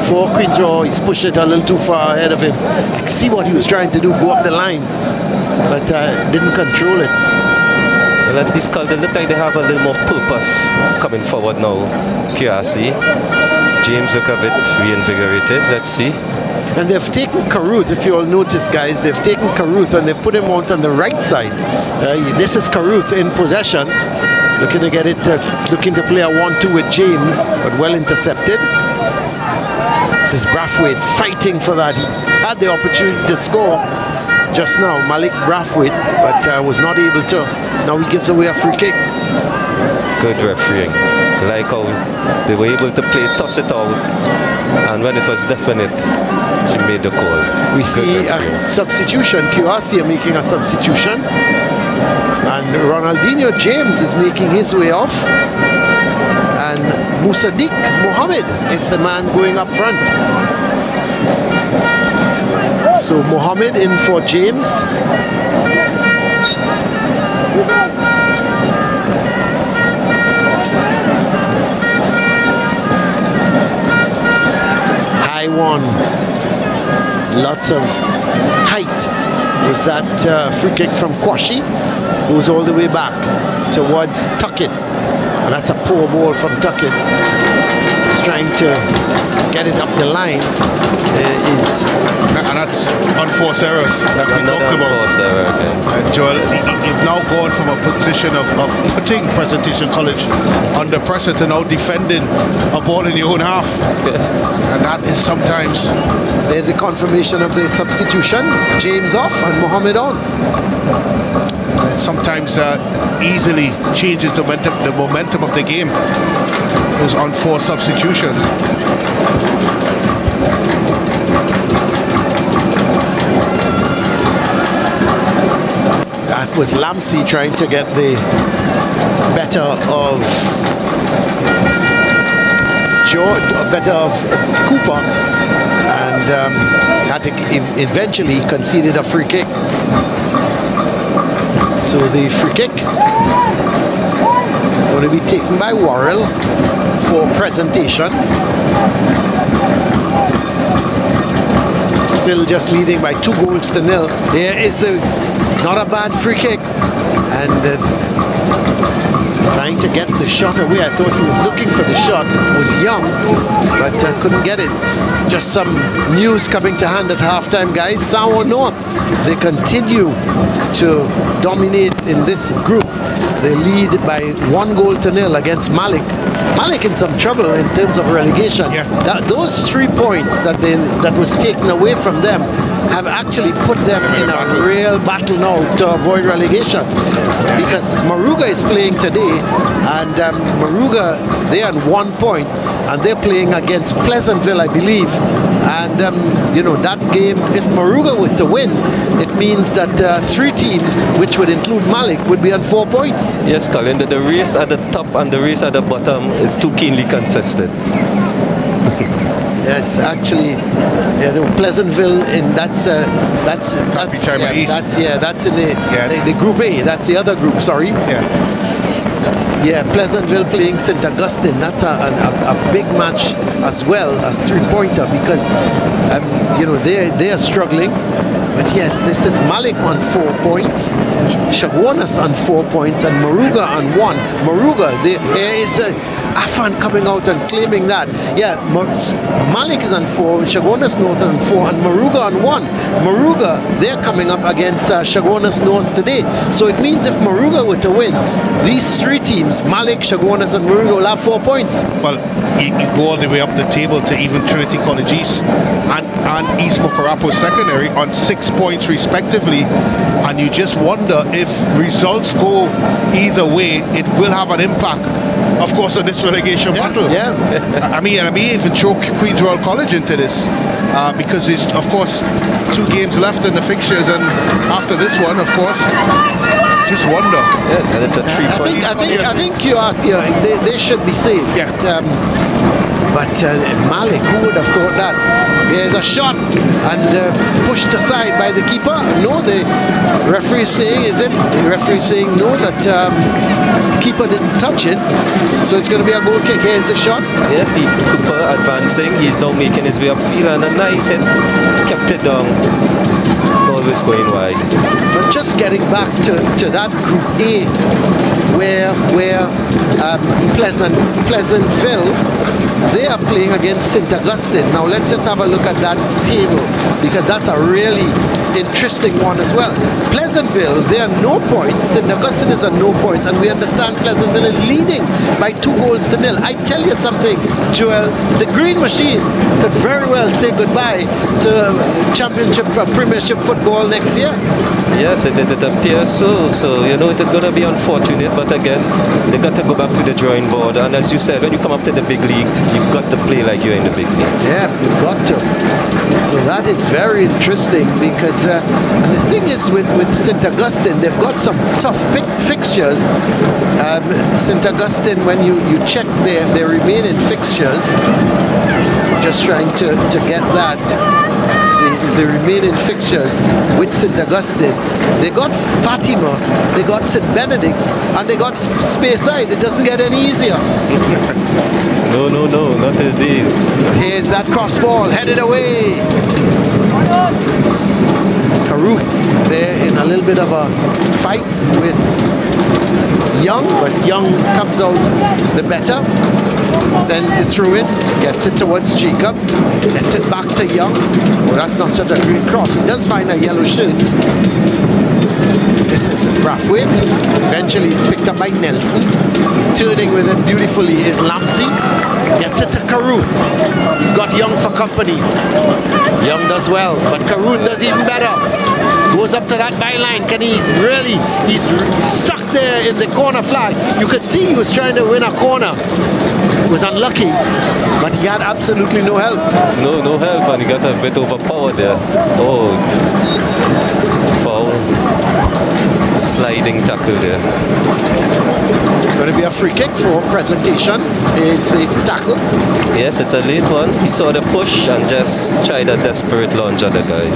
for Queen's Row. He's pushed it a little too far ahead of him. I can see what he was trying to do, go up the line, but didn't control it. Well, at least they look like they have a little more purpose coming forward now. QRC. James look a bit reinvigorated. Let's see. And they've taken Caruth, if you all notice, guys, they've taken Caruth and they've put him out on the right side. This is Caruth in possession, looking to get it, looking to play a 1-2 with James, but well intercepted. This is Brathwaite fighting for that. He had the opportunity to score just now, Malik Brathwaite, but was not able to. Now he gives away a free kick. Good refereeing. Like how they were able to play, toss it out, and when it was definite, she made the call. We see a substitution. QRC are making a substitution, and Ronaldinho James is making his way off, and Musaddiq Mohammed is the man going up front. So Mohammed in for James. High one. Lots of height. Was that free kick from Kwashi? Goes all the way back towards Tuckett. And that's a poor ball from Tuckett. He's trying to get it up the line. And that's unforced errors that we talked about. Unforced error again. Joel, you've now gone from a position of putting Presentation College under pressure to now defending a ball in your own half. Yes. And that is sometimes... There's a confirmation of the substitution. James off and Mohammed on. Sometimes easily changes the momentum of the game. Those unforced substitutions. That was Lamsey trying to get the better of Cooper, and had to eventually conceded a free kick. So the free kick is going to be taken by Worrell for Presentation. Still just leading by 2-0. There is the not a bad free kick, and trying to get the shot away. I thought he was looking for the shot. Was young, but couldn't get it. Just some news coming to hand at halftime, guys. Sao North, they continue to dominate in this group. They lead by 1-0 against Malik. Malik in some trouble in terms of relegation. Yeah. Those 3 points that was taken away from them have actually put them in a real battle now to avoid relegation, because Maruga is playing today, and Maruga, they are on 1 point, and they're playing against Pleasantville, I believe. And that game, if Maruga were to win, it means that 3 teams, which would include Malik, would be on 4 points. Yes, Colin, the race at the top and the race at the bottom is too keenly contested. Yes, actually, Pleasantville, and that's in the Group A. That's the other group. Sorry. Yeah, Pleasantville playing St. Augustine. That's a big match as well, a 3-pointer, because they are struggling. But yes, this is Malik on 4 points, Chaguanas on 4 points, and Maruga on 1. Maruga, there is Afan coming out and claiming that. Yeah, Malik is on 4, Chaguanas North is on 4, and Maruga on 1. Maruga, they're coming up against Chaguanas North today. So it means if Maruga were to win, these 3 teams, Malik, Chaguanas, and Maruga, will have 4 points. Well, you go all the way up the table to even Trinity College East and East Mokarapo Secondary on 6 points respectively, and you just wonder if results go either way, it will have an impact, of course, on this relegation battle. Yeah. I may even throw Queen's Royal College into this, because there's, of course, 2 games left in the fixtures, and after this one, of course, just wonder. Yes, and it's a 3-point. I think QRC, they should be safe. Yeah. But Malik, who would have thought that? There's a shot and pushed aside by the keeper. No, the referee is saying, the referee is saying no, that the keeper didn't touch it. So it's going to be a goal kick. Here's the shot. Yes, Cooper advancing. He's now making his way upfield, and a nice hit. Kept it down. Always going wide. But just getting back to that Group A, where Pleasantville, they are playing against St. Augustine. Now let's just have a look at that table, because that's a really interesting one as well. Pleasantville, they are no points. St. Augustine is at no points, and we understand Pleasantville is leading by 2-0. I tell you something, Joel, the Green Machine could very well say goodbye to Championship Premiership football next year. Yes, it appears so. So, it is going to be unfortunate, but again, they got to go back to the drawing board. And as you said, when you come up to the big leagues, you've got to play like you're in the big leagues. Yeah, you've got to. So that is very interesting, because and the thing is with St. Augustine, they've got some tough fixtures. St. Augustine, when you check their remaining fixtures, just trying to get that. The remaining fixtures with St. Augustine, they got Fatima, they got St. Benedict's, and they got Speyside. It doesn't get any easier. No, not indeed. Here's that cross ball, headed away. Caruth, they're in a little bit of a fight with Young, but Young comes out the better. Sends the through in, gets it towards Jacob, gets it back to Young. Oh, that's not such a great cross. He does find a yellow shirt. This is Brathwaite. Eventually it's picked up by Nelson. Turning with it beautifully is Lampsey. Gets it to Caruth. He's got Young for company. Young does well, but Caruth does even better. Goes up to that byline. He's stuck there in the corner flag. You could see he was trying to win a corner. He was unlucky, but he had absolutely no help. No help, and he got a bit overpowered there. Oh, foul. Sliding tackle there. It's going to be a free kick for Presentation. Is the tackle. Yes, it's a late one. He saw the push and just tried a desperate lunge at the guy.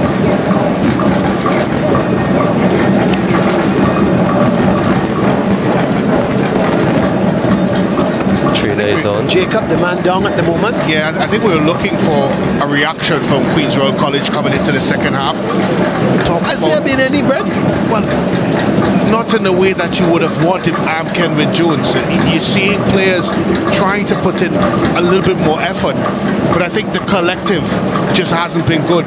is on. Jacob, the man down at the moment. Yeah, I think we were looking for a reaction from Queen's Royal College coming into the second half. Has there been any, Brett? Well, not in the way that you would have wanted Kenvin Jones. You're seeing players trying to put in a little bit more effort, but I think the collective just hasn't been good.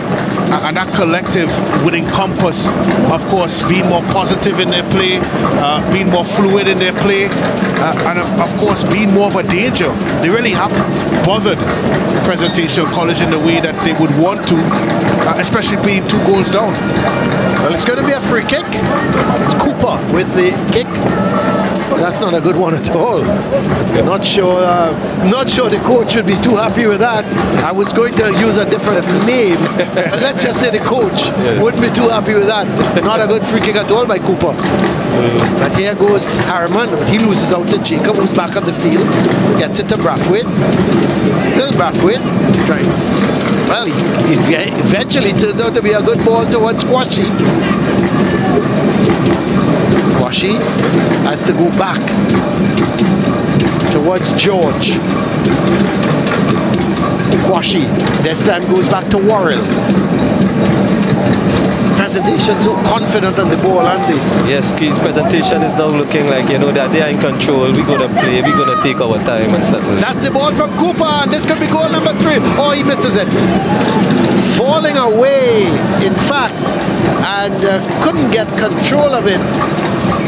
And that collective would encompass, of course, being more positive in their play, being more fluid in their play, and of course, being more of a danger. They really haven't bothered Presentation College in the way that they would want to, especially being 2 goals down. Well, it's going to be a free kick. It's Cooper with the kick. That's not a good one at all. Not sure the coach would be too happy with that. I was going to use a different name, but let's just say the coach wouldn't be too happy with that. Not a good free kick at all by Cooper. But here goes Harriman. He loses out to Jacob, who's back on the field. Gets it to Brathwaite. Still Brathwaite. Trying. Well, he eventually turned out to be a good ball towards Quashie. Quashie has to go back towards George. Quashie this time goes back to Worrell. Presentation so confident on the ball, aren't they? Yes, Queen's Presentation is now looking like, that they are in control. We're going to play, we're going to take our time and settle. That's the ball from Cooper, and this could be goal number 3. Oh, he misses it. Falling away, in fact, and couldn't get control of it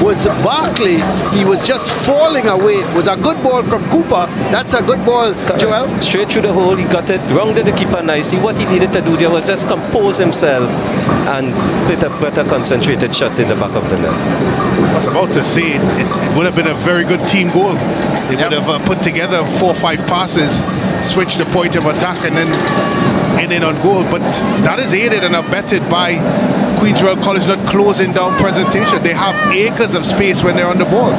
was Barkley. He was just falling away. It was a good ball from Cooper. That's a good ball, Joel. Straight through the hole, he got it, rounded the keeper nicely. What he needed to do there was just compose himself and put a better concentrated shot in the back of the net. I was about to say, it would have been a very good team goal. They would have put together 4 or 5 passes, switched the point of attack, and then in on goal. But that is aided and abetted by Queen's Royal College not closing down Presentation. They have acres of space when they're on the ball.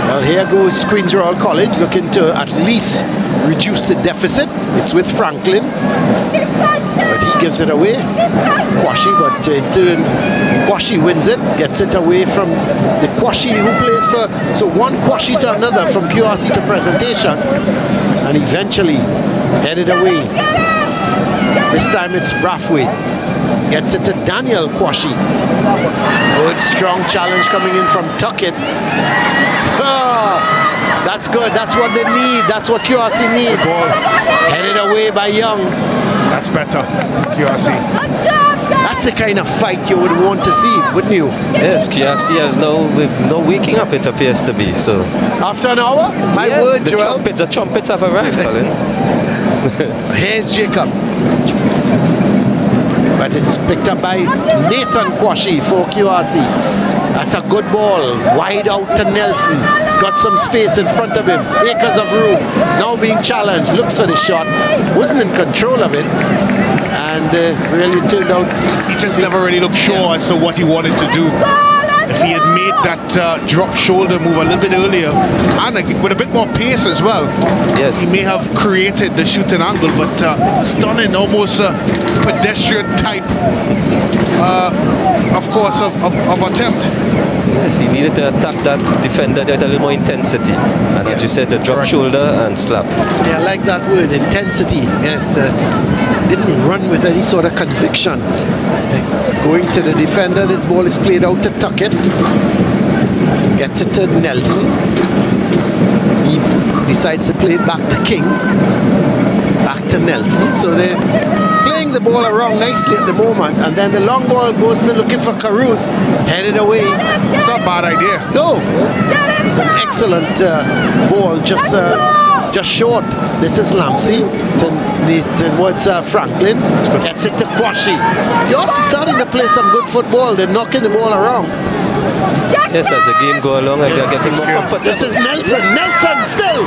Well, here goes Queen's Royal College looking to at least reduce the deficit. It's with Franklin, but he gives it away. Quashie, but in turn, Quashie wins it, gets it away from the Quashie who plays for. So one Quashie to another from QRC to Presentation, and eventually headed away. This time it's Brathwaite. Gets it to Daniel Quashie. Good strong challenge coming in from Tuckett. Oh, that's good. That's what they need. That's what QRC needs. Headed away by Young. That's better, QRC. That's the kind of fight you would want to see, wouldn't you? Yes, QRC has no waking up, it appears to be. So after an hour, my word, Joel. The trumpets have arrived, Colin. Here's Jacob. But it's picked up by Nathan Quashie for QRC. That's a good ball, wide out to Nelson. He's got some space in front of him, acres of room. Now being challenged, looks for the shot, wasn't in control of it, and really turned out. He just never really looked sure as to what he wanted to do. If he had made that drop shoulder move a little bit earlier, and with a bit more pace as well, yes, he may have created the shooting angle, but it was done in almost a pedestrian type, of course, of attempt. Yes, he needed to attack that defender with a little more intensity, and as you said, the drop shoulder and slap. Yeah, I like that word, intensity. Yes, didn't run with any sort of conviction. Going to the defender, this ball is played out to Tuckett. Gets it to Nelson. He decides to play it back to King. Back to Nelson. So they're playing the ball around nicely at the moment, and then the long ball goes to looking for Caruth. Headed away. It's not a bad idea. No. It's an excellent ball, just short. This is Lampsey towards Franklin. Gets it to Quashie. You're also starting to play some good football. They're knocking the ball around. Yes, as the game go along, they're getting more comfortable. This is Nelson. Nelson still.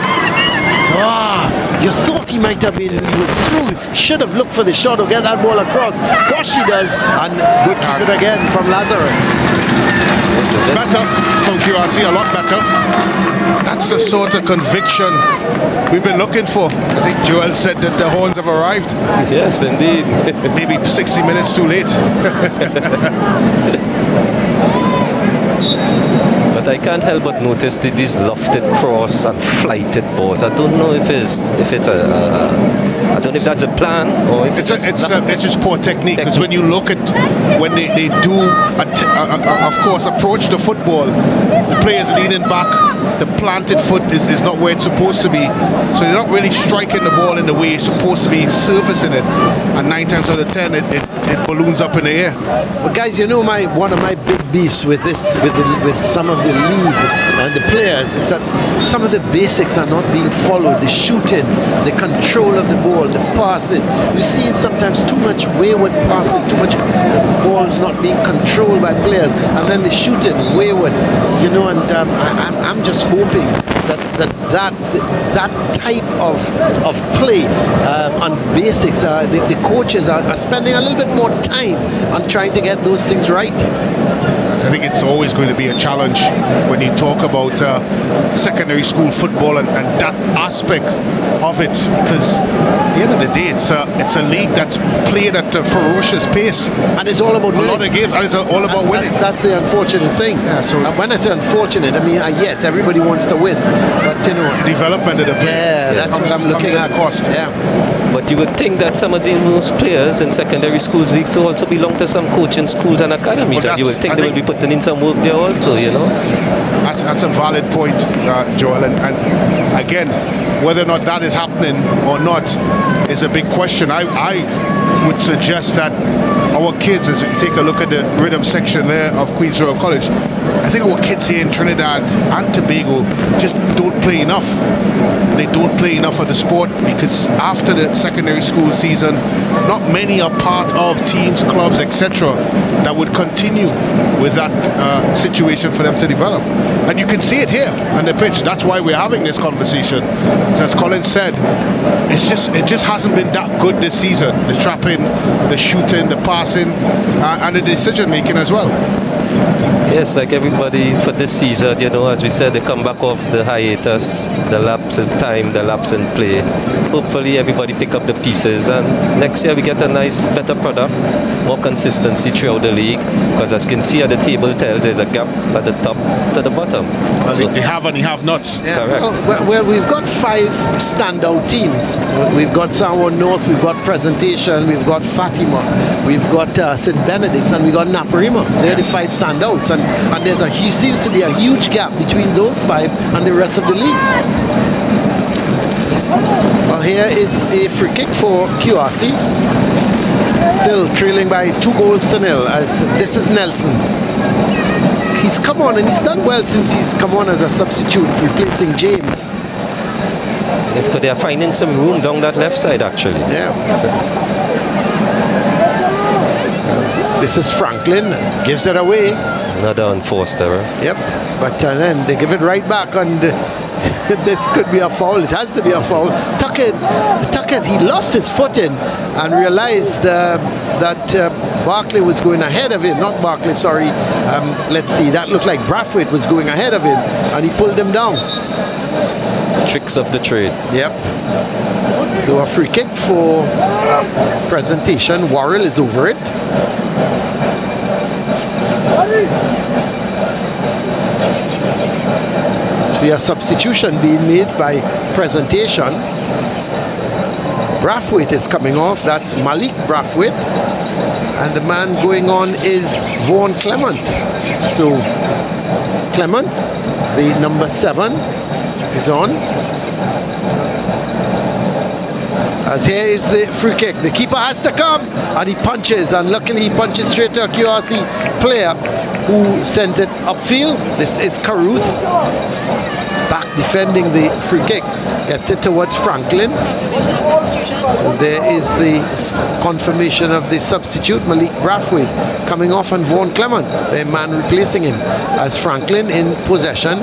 You thought he might have been. He was through. Should have looked for the shot to get that ball across. Quashie does, and good keep it again from Lazarus. It's better from QRC, a lot better. That's the sort of conviction we've been looking for. I think Joel said that the horns have arrived. Yes, indeed. Maybe 60 minutes too late. But but I can't help but notice these lofted cross and flighted balls. I don't know if it's I don't know if that's a plan or if it's just poor technique. Because when you look at when they do, of course, approach the football, the players leaning back, the planted foot is not where it's supposed to be. So they're not really striking the ball in the way it's supposed to be, servicing it. And 9 times out of 10, it balloons up in the air. But guys, you know, one of my big beefs with this, with some of the league and the players, is that some of the basics are not being followed. The shooting, the control of the ball, the passing. We're seeing sometimes too much wayward passing, too much balls not being controlled by players, and then the shooting wayward. You know, and I'm just hoping that type of play on basics, the coaches are spending a little bit more time on trying to get those things right. I think it's always going to be a challenge when you talk about secondary school football and that aspect of it, because at the end of the day, it's a league that's played at a ferocious pace, and it's all about a lot of games, and it's all about winning. That's the unfortunate thing. Yeah, so when I say unfortunate, I mean yes, everybody wants to win, but you know, development of the play. Yeah, that's what I'm looking at. Cost. Yeah. But you would think that some of those players in secondary schools leagues also belong to some coaching schools and academies, and you would think they will be putting in some work there also, you know. That's a valid point, Joel, and again, whether or not that is happening or not is a big question. I would suggest that our kids, as we take a look at the rhythm section there of Queen's Royal College, I think our kids here in Trinidad and Tobago just don't play enough. They don't play enough of the sport, because after the secondary school season, not many are part of teams, clubs, etc., that would continue with that situation for them to develop. And you can see it here on the pitch. That's why we're having this conversation. As Colin said, it just hasn't been that good this season. The trapping, the shooting, the passing, and the decision making as well. Yes, like everybody for this season, you know, as we said, they come back off the hiatus, the lapse in time, the lapse in play. Hopefully everybody pick up the pieces, and next year we get a nice, better product, more consistency throughout the league, because as you can see at the table tells, there's a gap at the top to the bottom. So they have and they have nots. Yeah. Correct. Well, we've got 5 standout teams. We've got Samoa North, we've got Presentation, we've got Fatima, we've got St. Benedict's, and we've got Naparima. They're the 5 standouts, and there's seems to be a huge gap between those 5 and the rest of the league. Well, here is a free kick for QRC. Still trailing by 2-0, as this is Nelson. He's come on, and he's done well since he's come on as a substitute, replacing James. Yes, because they are finding some room down that left side, actually. Yeah. This is Franklin, gives it away. Another unforced error. Yep, but then they give it right back, and this could be a foul. It has to be a foul. Tuckett, he lost his footing and realized that Barclay was going ahead of him. Not Barclay, sorry. Let's see, that looked like Brathwaite was going ahead of him, and he pulled him down. Tricks of the trade. Yep. So a free kick for Presentation. Worrell is over it. See a substitution being made by Presentation. Brathwaite is coming off. That's Malik Brathwaite. And the man going on is Vaughan Clement. So Clement, the number 7, is on. As here is the free kick. The keeper has to come, and he punches, and luckily he punches straight to a QRC player who sends it upfield. This is Caruth. He's back defending the free kick. Gets it towards Franklin. So there is the confirmation of the substitute, Malik Brathwaite, coming off on Vaughan Clement, the man replacing him, as Franklin in possession.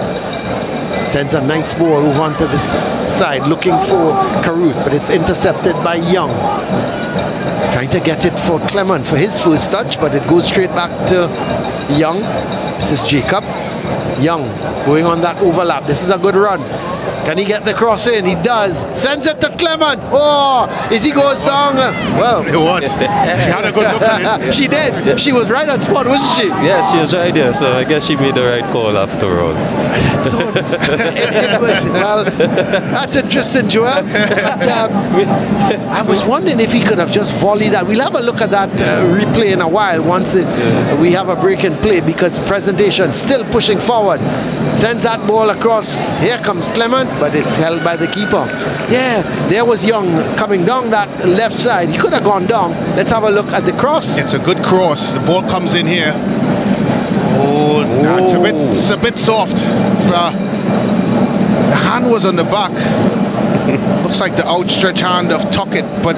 Sends a nice ball over onto this side, looking for Caruth, but it's intercepted by Young. Trying to get it for Clement for his first touch, but it goes straight back to Young. This is Jacob. Young going on that overlap. This is a good run. Can he get the cross in? He does. Sends it to Clement. Oh, as he goes down. Well, It was. She had a good look at it. she did. She was right on spot, wasn't she? Yes, she was right there, so I guess she made the right call after all. It was, well, that's interesting, Joel. But, I was wondering if he could have just volleyed that. We'll have a look at that replay in a while once we have a break in play, because presentation still pushing forward. Sends that ball across. Here comes Clement, but it's held by the keeper. Yeah, there was Young coming down that left side. He could have gone down. Let's have a look at the cross. It's a good cross. The ball comes in here. Oh, it's a bit soft. The hand was on the back. Looks like the outstretched hand of Tuckett, but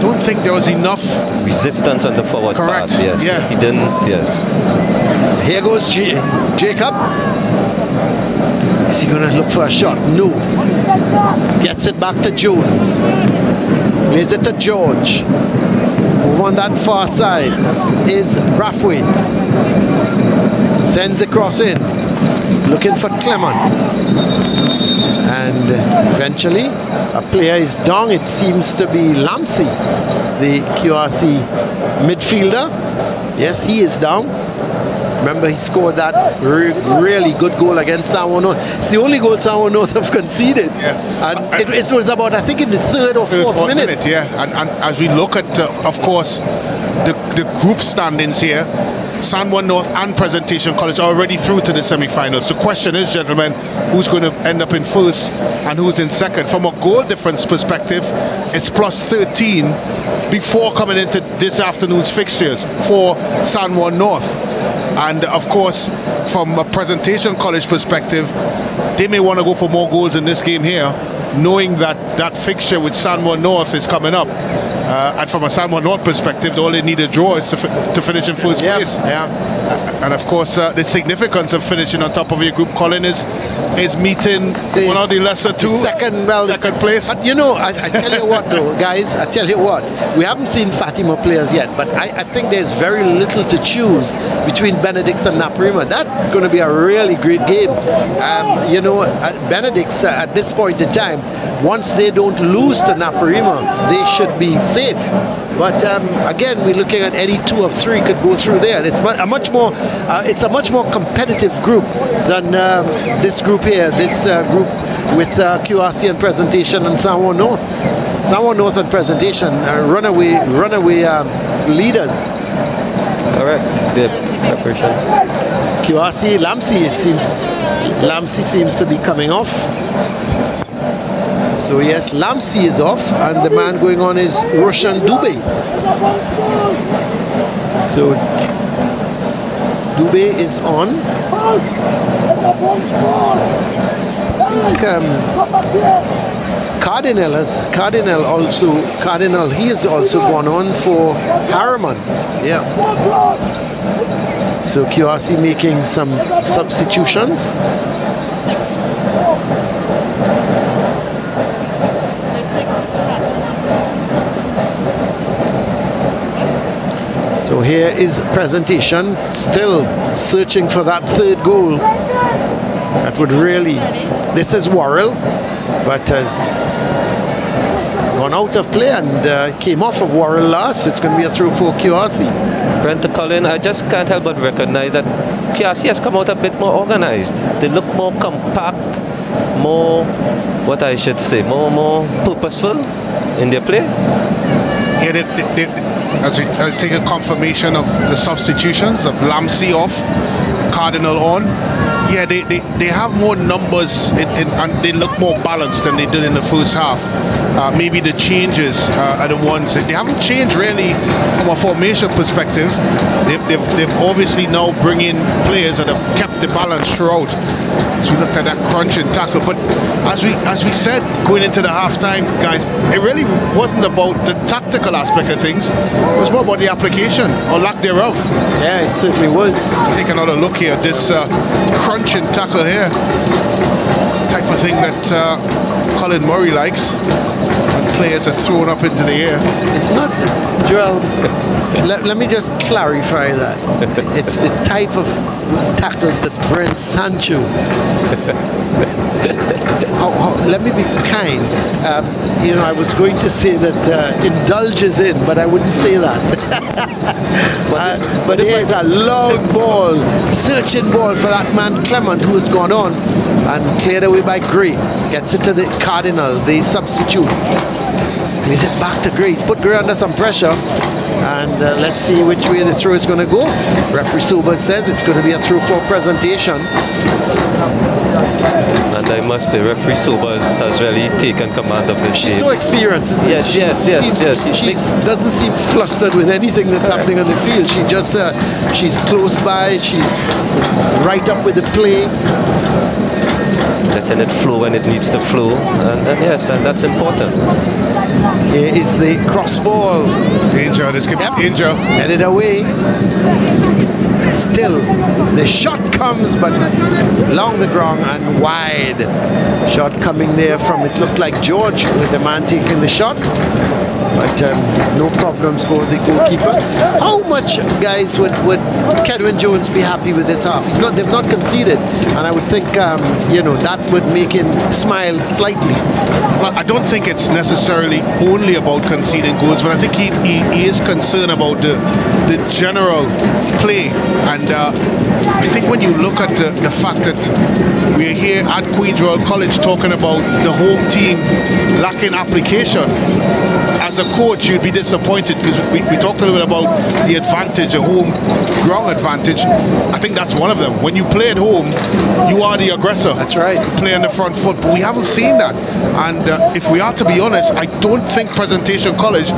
don't think there was enough Resistance on the forward Correct. part, yes. Yeah. He didn't, yes. Here goes Jacob. Is he going to look for a shot? No. Gets it back to Jones. Plays it to George. Over on that far side is Brathwaite. Sends the cross in. Looking for Clement. And eventually a player is down. It seems to be Lamsey, the QRC midfielder. Yes, he is down. Remember, he scored that really good goal against Sanwo North. It's the only goal Sanwo North have conceded. Yeah. And it was about, I think, in the third or fourth minute. Yeah, and as we look at, of course, the group standings here, Sanwo North and Presentation College are already through to the semi-finals. The question is, gentlemen, who's going to end up in first and who's in second? From a goal difference perspective, it's plus 13 before coming into this afternoon's fixtures for Sanwo North. And of course, from a Presentation College perspective, they may want to go for more goals in this game here, knowing that that fixture with Sanwo North is coming up. And from a Sanwo North perspective, all they need a draw is to finish in first place. Yeah. And of course, the significance of finishing on top of your group, Colin, is meeting one of the lesser two. Second place. But you know, I tell you what though, guys, I tell you what, we haven't seen Fatima players yet, but I think there's very little to choose between Benedict's and Naparima. That's going to be a really great game. You know, Benedict's at this point in time, once they don't lose to Naparima, they should be safe. But again, we're looking at any 2 of 3 could go through there. It's a much more competitive group than this group here. This group with QRC and Presentation and Sanwo North. Sanwo North and Presentation are runaway leaders. Correct. The preparation. QRC, Lamsey seems to be coming off. So yes, Lamsey is off, and the man going on is Roshan Dubé. So Dubé is on. I think Cardinal he has also gone on for Harriman. Yeah. So QRC making some substitutions. So here is Presentation, still searching for that third goal. That would really, this is Worrell, but gone out of play and came off of Worrell last, so it's going to be a throw for QRC. Brent Colin, I just can't help but recognize that QRC has come out a bit more organized. They look more compact, more, what I should say, more purposeful in their play. Yeah, as we take a confirmation of the substitutions of Lamsey off, Cardinal on. Yeah, they have more numbers and they look more balanced than they did in the first half. Maybe the changes are the ones that they haven't changed really from a formation perspective. They've obviously now bring in players that have kept the balance throughout. So we looked at that crunch and tackle, but as we said going into the halftime, guys, it really wasn't about the tactical aspect of things. It was more about the application or lack thereof. Yeah, it certainly was. Take another look here. This crunch and tackle here, type of thing that Colin Murray likes. And players are thrown up into the air. It's not, Joel, let me just clarify that. It's the type of tackles that Brent Sancho let me be kind. I was going to say that indulge is in, but I wouldn't say that. But here's a long ball, searching ball for that man Clement, who has gone on and cleared away by Gray. Gets it to the Cardinal, the substitute. Leads it back to Gray. He's put Gray under some pressure. And let's see which way the throw is going to go. Referee Suba says it's going to be a throw for presentation. And I must say, referee Sobers has really taken command of this She's game. so experienced, isn't Yes. She doesn't seem flustered with anything that's happening on the field. She just, she's close by. She's right up with the play. Letting it flow when it needs to flow. And then, and that's important. Here is the cross ball. Danger, this could be danger. Headed away. Still, the shot comes, but along the ground and wide. Shot coming there from, it looked like George with the man taking the shot. But no problems for the goalkeeper. How much, guys, would Kedwin Jones be happy with this half? They've not conceded, and I would think that would make him smile slightly. Well, I don't think it's necessarily only about conceding goals, but I think he is concerned about the general play. And I think when you look at the fact that we're here at Queen's Royal College talking about the home team lacking application, as a coach you'd be disappointed, because we talked a little bit about the advantage, a home ground advantage. I think that's one of them. When you play at home, you are the aggressor. That's right. You play on the front foot, but we haven't seen that. And if we are to be honest, I don't think Presentation College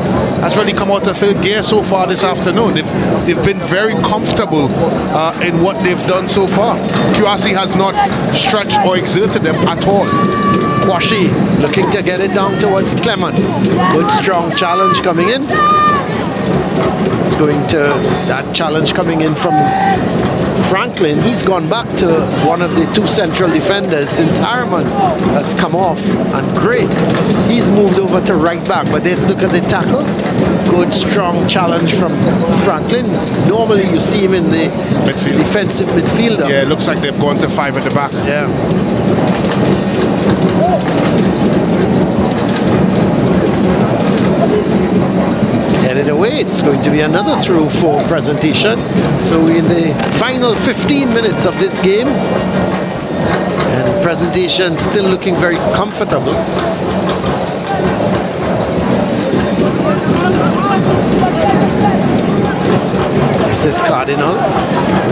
has really come out of third gear so far this afternoon. They've been very comfortable in what they've done so far. QRC has not stretched or exerted them at all. Kwashi looking to get it down towards Clement. Good strong challenge coming in. It's going to that challenge coming in from Franklin. He's gone back to one of the two central defenders since Harriman has come off, and Gray, he's moved over to right back. But let's look at the tackle. Good strong challenge from Franklin. Normally you see him in the defensive midfielder. Yeah, it looks like they've gone to 5 at the back. Yeah. Headed away. It's going to be another throw for Presentation. So we're in the final 15 minutes of this game, and Presentation still looking very comfortable. This is Cardinal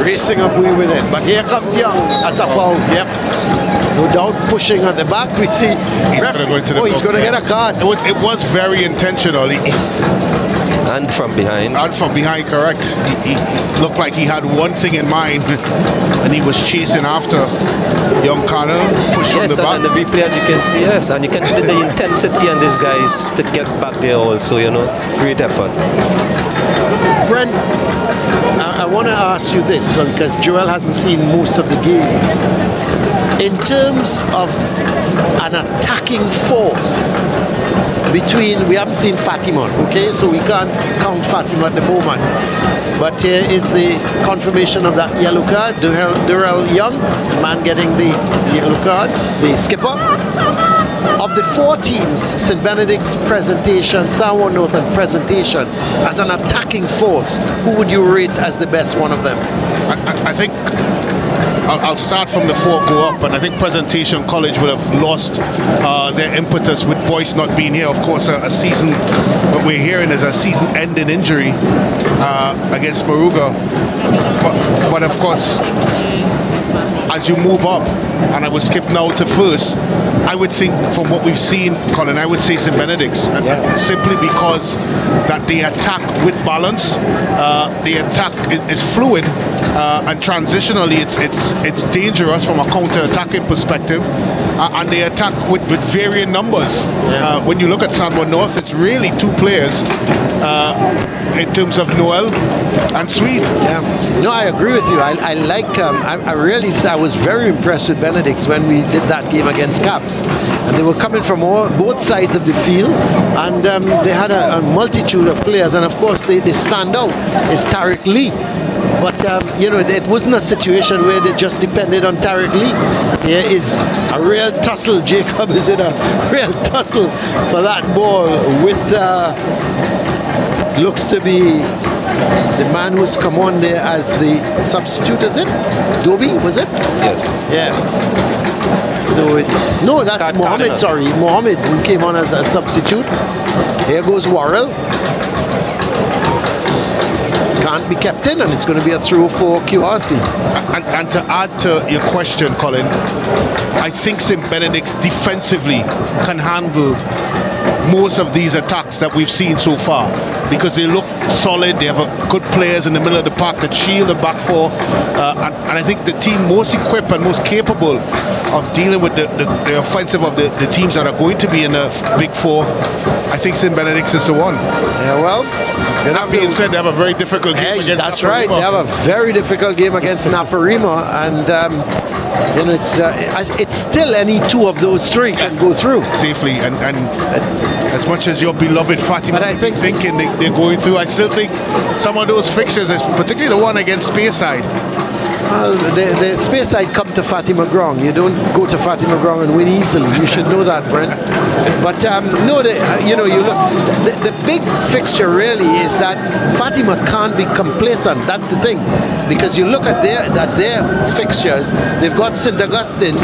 racing up away with it, but here comes Young. That's a foul. Yep. No doubt pushing at the back. We see he's going to get a card. It was very intentional. And from behind. And from behind, correct. He looked like he had one thing in mind, and he was chasing after young Connell. Pushed from the back. And the replay, as you can see, and you can see the intensity on these guys to get back there also, great effort. Brent, I want to ask you this, because Joel hasn't seen most of the games. In terms of an attacking force, we haven't seen Fatima, okay, so we can't count Fatima at the moment. But here is the confirmation of that yellow card. Durrell Young, the man getting the yellow card, the skipper. Of the 4 teams, St. Benedict's, Presentation, Samoa North and Presentation, as an attacking force, who would you rate as the best one of them? I think I'll start from the 4 go up, and I think Presentation College would have lost their impetus with Boyce not being here. Of course, a season, what we're hearing is a season-ending injury against Moruga. But of course, as you move up, and I would skip now to first, I would think from what we've seen, Colin, I would say St. Benedict's, simply because that they attack with balance, the attack is fluid, and transitionally it's dangerous from a counter-attacking perspective, and they attack with varying numbers. When you look at Samoa North, it's really 2 players in terms of Noel and Swede. Yeah, no, I agree with you. I like. I was very impressed with Benedict's when we did that game against Caps, and they were coming from both sides of the field, and they had a multitude of players, and of course they stand out. Is Tariq Lee, But, it wasn't a situation where they just depended on Tariq Lee. Here is a real tussle. Jacob is in a real tussle for that ball with, looks to be the man who's come on there as the substitute, is it? Doby, was it? Yes. Yeah. So it's... No, that's Mohammed, sorry. Mohammed, who came on as a substitute. Here goes Worrell. Can't be kept in, and it's going to be a throw for QRC. And to add to your question, Colin, I think St. Benedict's defensively can handle most of these attacks that we've seen so far, because they look solid. They have good players in the middle of the park that shield the back four, and I think the team most equipped and most capable of dealing with the offensive of the teams that are going to be in the Big Four, I think St. Benedict's is the one. Yeah, well, that being said, they have a very difficult game against that's Naparima. Right. They have a very difficult game against Naparima, and it's still any two of those three can go through safely. And as much as your beloved Fatima, but I think thinking they're going through, I still think some of those fixtures, particularly the one against Speyside. The Speyside come to Fatima Ground. You don't go to Fatima Ground and win easily. You should know that, Brent. But you look. The big fixture really is that Fatima can't be complacent. That's the thing, because you look at their fixtures. They've got St. Augustine,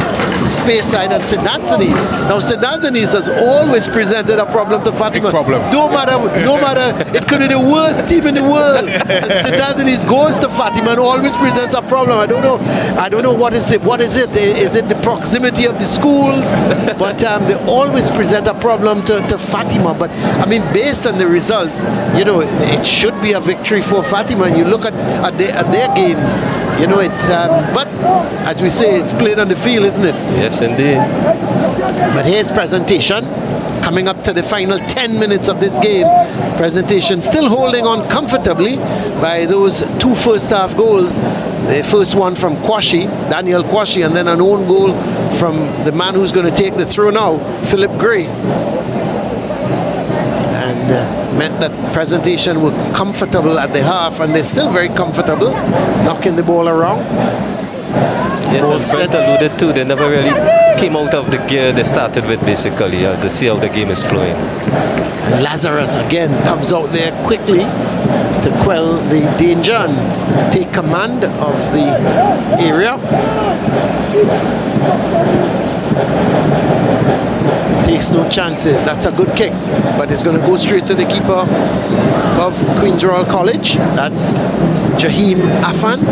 Speyside, and St. Anthony's. Now St. Anthony's has always presented a problem to Fatima. Big problem. No matter, it could be the worst team in the world. St. Anthony's goes to Fatima and always presents a problem. I don't know what is it. Is it the proximity of the schools? But they always present a problem to Fatima. But I mean, based on the results, it should be a victory for Fatima. And you look at their games, but as we say, it's played on the field, isn't it? Yes, indeed. But here's Presentation. Coming up to the final 10 minutes of this game. Presentation still holding on comfortably by those two first half goals. The first one from Daniel Kwashi, and then an own goal from the man who's going to take the throw now, Philip Gray. And meant that Presentation were comfortable at the half, and they're still very comfortable, knocking the ball around. Yes, as Brent alluded to, they never really came out of the gear they started with, basically, as they see how the game is flowing. And Lazarus again comes out there quickly to quell the danger and take command of the area. Takes no chances. That's a good kick, but it's going to go straight to the keeper of Queen's Royal College. That's Jaheem Afan.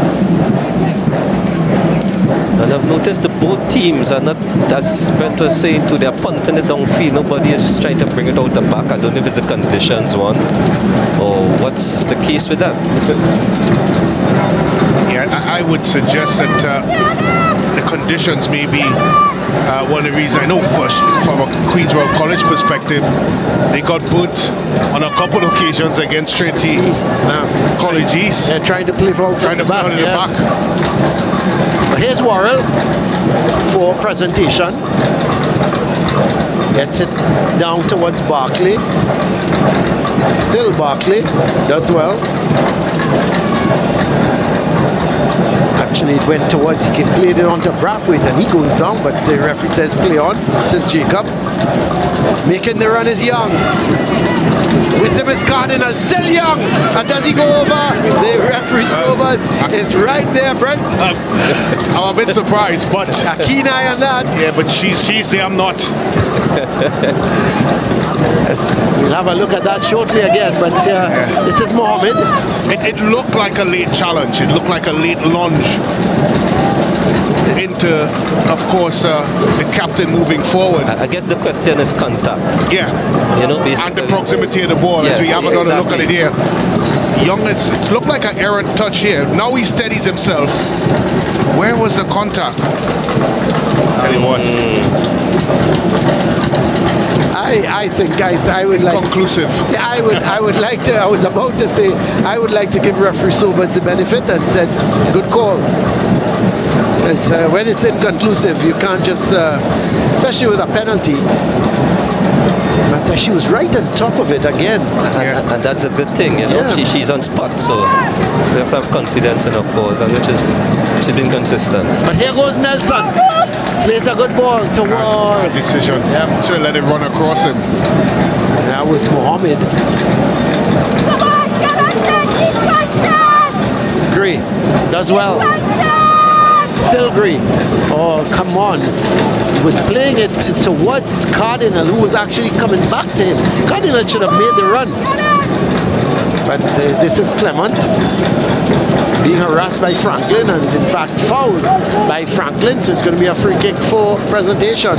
And I've noticed that both teams are not, as Brent was saying, they're punting it downfield. Nobody is just trying to bring it out the back. I don't know if it's the conditions one or what's the case with that. Yeah, I would suggest that the conditions may be one of the reasons. I know from a Queen's Royal College perspective, they got burnt on a couple of occasions against Trinity College East. They're trying to play from the back. But here's Worrell for Presentation. Gets it down towards Barkley. Still Barkley. Does well. Actually, it went towards, he played it onto Brathwaite and he goes down, but the referee says play on. Says Jacob. Making the run is Young. With him is Cardinal, still Young. And does he go over? The referee over is right there, Brent. I'm a bit surprised, but a keen eye on that. Yeah, but she's there, I'm not. We'll have a look at that shortly again, but this is Mohammed. It looked like a late challenge. It looked like a late lunge into, of course, the captain moving forward. I guess the question is contact. Yeah. Basically. And the proximity of the ball, as we have another look at it here. Young, it's looked like an errant touch here. Now he steadies himself. Where was the contact? Tell you what. I think I would like conclusive. I would like to. I was about to say I would like to give referee Sobers the benefit and said good call. Because when it's inconclusive, you can't just, especially with a penalty. But she was right on top of it again. And that's a good thing, you know. Yeah. She's on spot, so we have to have confidence in her calls, and which is she's been consistent. But here goes Nelson. Plays a good ball to Wall. Bad decision. Yeah. Should have let it run across him. That was Mohammed. Green does well. Still Green. Oh, come on. He was playing it towards Cardinal, who was actually coming back to him. Cardinal should have made the run. But this is Clement being harassed by Franklin, and in fact fouled by Franklin. So it's going to be a free kick for Presentation.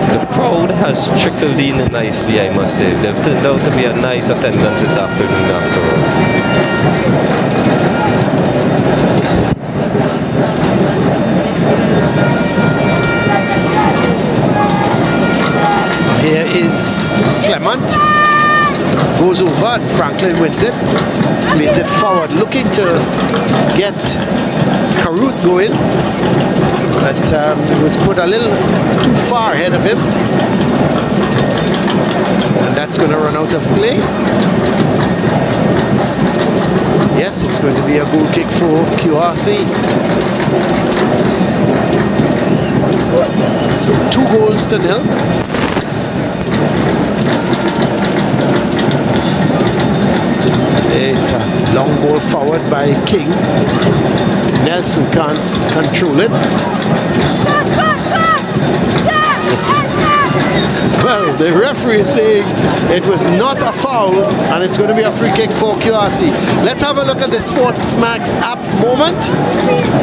The crowd has trickled in nicely, I must say. They've turned out to be a nice attendance this afternoon after all. Here is Clement. Goes over and Franklin wins it. Plays it forward, looking to get Caruth going. But it was put a little too far ahead of him. And that's going to run out of play. Yes, it's going to be a goal kick for QRC. So 2-0. There's a long ball forward by King. Nelson can't control it. Well, the referee is saying it was not a foul, and it's going to be a free kick for QRC. Let's have a look at the SportsMax app moment.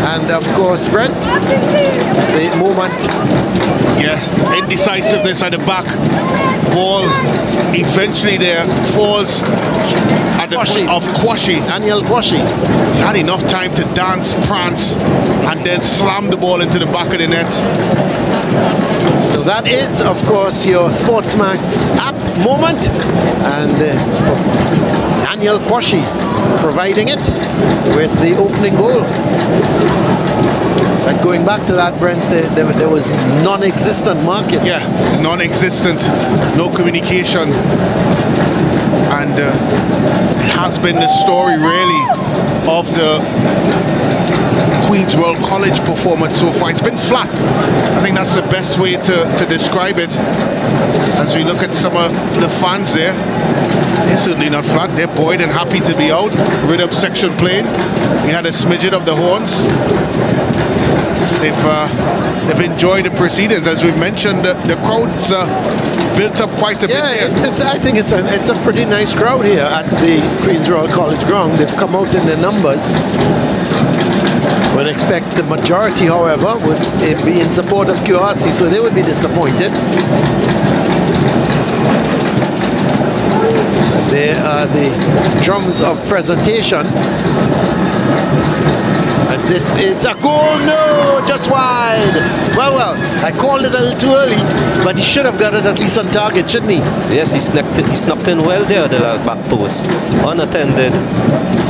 And of course, Brent, the moment. Yes, indecisiveness at the back. Ball eventually there falls at the foot of Kwashi. Daniel Kwashi. He had enough time to dance, prance, and then slam the ball into the back of the net. So that is, of course, your SportsMax app moment. And it's Daniel Kwashi providing it with the opening goal. But going back to that, Brent, there was non-existent market. Yeah, non-existent, no communication. And it has been the story, really, of the Queen's World College performance so far. It's been flat. I think that's the best way to describe it. As we look at some of the fans there, they're certainly not flat. They're buoyed and happy to be out. Rhythm section playing. We had a smidget of the horns. They've enjoyed the proceedings. As we mentioned, the crowd's built up quite a bit. I think it's a pretty nice crowd here at the Queen's Royal College ground. They've come out in their numbers. Would expect the majority, however, would be in support of QRC, so they would be disappointed. There are the drums of Presentation. And this is a goal, no, just wide. Well, I called it a little too early, but he should have got it at least on target, shouldn't he? Yes, he snuck in well there, the back post. Unattended,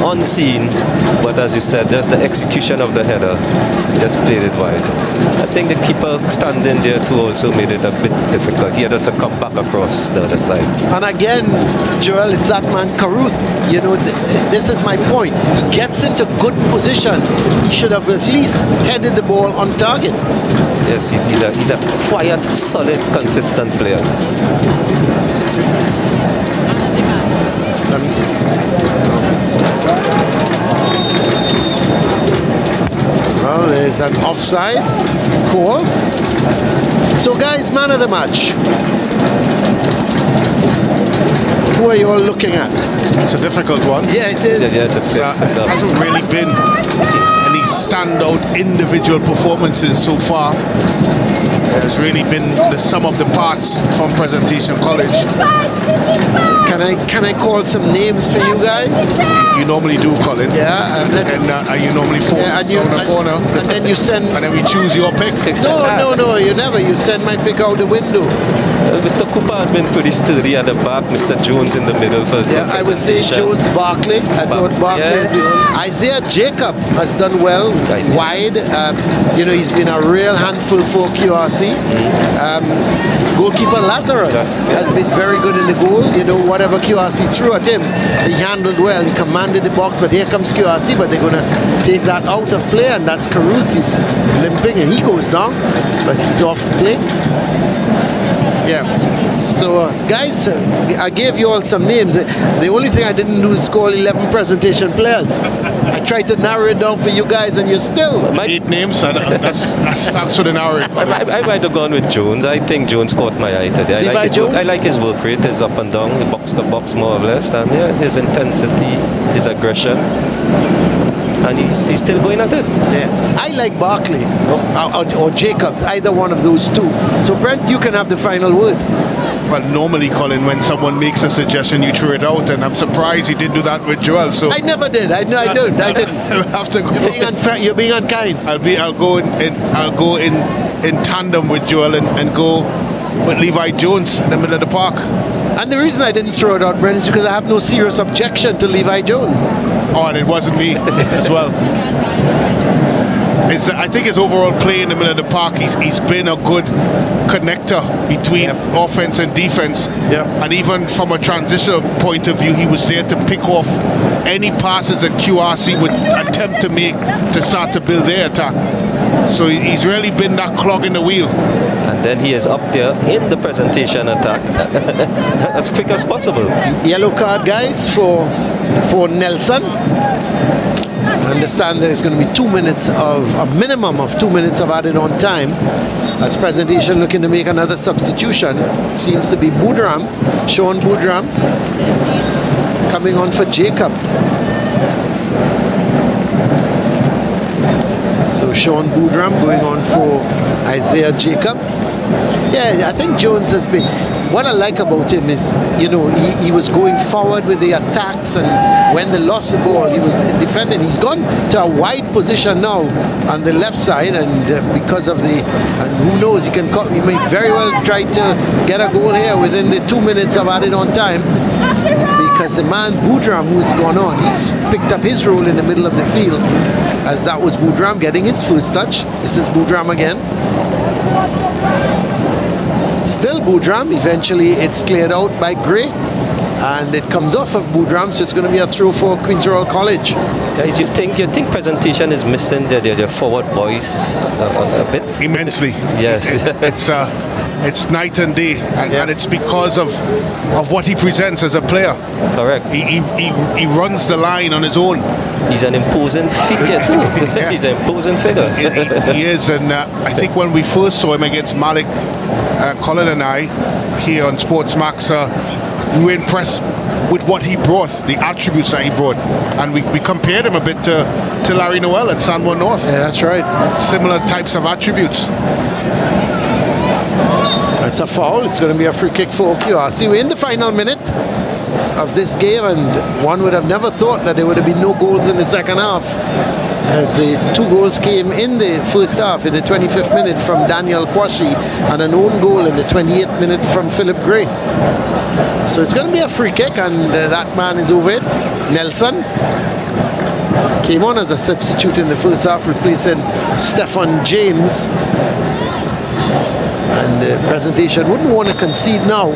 unseen, but as you said, just the execution of the header, just played it wide. I think the keeper standing there too also made it a bit difficult. He had to come back across the other side. And again, Joel, it's that man Caruth. You know, this is my point. He gets into good position. He should have at least headed the ball on target. Yes, he's a quiet, solid, consistent player. Well, there's an offside call. So, guys, man of the match. Who are you all looking at? It's a difficult one. Yeah, it is. Yes, it hasn't really been any standout individual performances so far. It has really been the sum of the parts from Presentation College. Can I call some names for you guys? You normally do, Colin. Yeah, And you normally force us down the corner. and then you send. And then we choose your pick. No, you never. You send my pick out the window. Mr. Cooper has been pretty sturdy at the back. Mr. Jones in the middle for Yeah, I would say presentation. Jones, Barkley. I thought Barkley. Yeah, Jones. Isaiah Jacob has done well wide. He's been a real handful for QRC. Goalkeeper Lazarus has been very good in the goal. Whatever QRC threw at him, he handled well. He commanded the box, but here comes QRC, but they're going to take that out of play, and that's Caruth. He's limping, and he goes down, but he's off play. Yeah. So, guys, I gave you all some names. The only thing I didn't do is call 11 presentation players. I tried to narrow it down for you guys, and you're still. 8 names. That's for the narrow. I might have gone with Jones. I think Jones caught my eye today. I like his work rate, his up and down, box to box more or less, and his intensity, his aggression. And he's still going at it. Yeah. I like Barkley or Jacobs, either one of those two. So, Brent, you can have the final word. Well, normally, Colin, when someone makes a suggestion, you throw it out, and I'm surprised he didn't do that with Joel. So I never did. I didn't. I'll have to go. You're being unfair. You're being unkind. I'll go in tandem with Joel and go with Levi Jones in the middle of the park. And the reason I didn't throw it out, Brent, is because I have no serious objection to Levi Jones. Oh, and it wasn't me as well. I think his overall play in the middle of the park, he's been a good connector between offense and defense. And even from a transitional point of view, he was there to pick off any passes that QRC would attempt to make to start to build their attack. So he's really been that clog in the wheel. And then he is up there in the presentation attack as quick as possible. Yellow card, guys, for Nelson. I understand there's going to be 2 minutes of a minimum of 2 minutes of added on time. As presentation looking to make another substitution. Seems to be Boudram, Sean Boudram, coming on for Jacob. So Sean Boudram going on for Isaiah Jacob. Yeah, I think Jones has been. What I like about him is, he was going forward with the attacks, and when they lost the ball, he was defending. He's gone to a wide position now on the left side, and because of and who knows, he may very well try to get a goal here within the 2 minutes of added on time, because the man Boudram, who's gone on, he's picked up his role in the middle of the field, as that was Boudram getting his first touch. This is Boudram again. Still Boudram. Eventually it's cleared out by Gray, and it comes off of Boudram, so it's going to be a throw for Queen's Royal College. Guys, you think presentation is missing their forward voice a bit? Immensely. Yes. It's night and day, and it's because of what he presents as a player. Correct. He runs the line on his own. He's an imposing figure too. He's an imposing figure. He is, and I think when we first saw him against Malik, Colin and I here on SportsMax, we were impressed with what he brought, the attributes that he brought, and we compared him a bit to Larry Noel at Sanborn North. Yeah, that's right. Similar types of attributes. It's a foul. It's going to be a free kick for QRC. We're in the final minute of this game, and one would have never thought that there would have been no goals in the second half, as the 2 goals came in the first half, in the 25th minute from Daniel Kwashi, and an own goal in the 28th minute from Philip Gray. So it's going to be a free kick, and that man is over it. Nelson came on as a substitute in the first half, replacing Stefan James. And the presentation wouldn't want to concede now.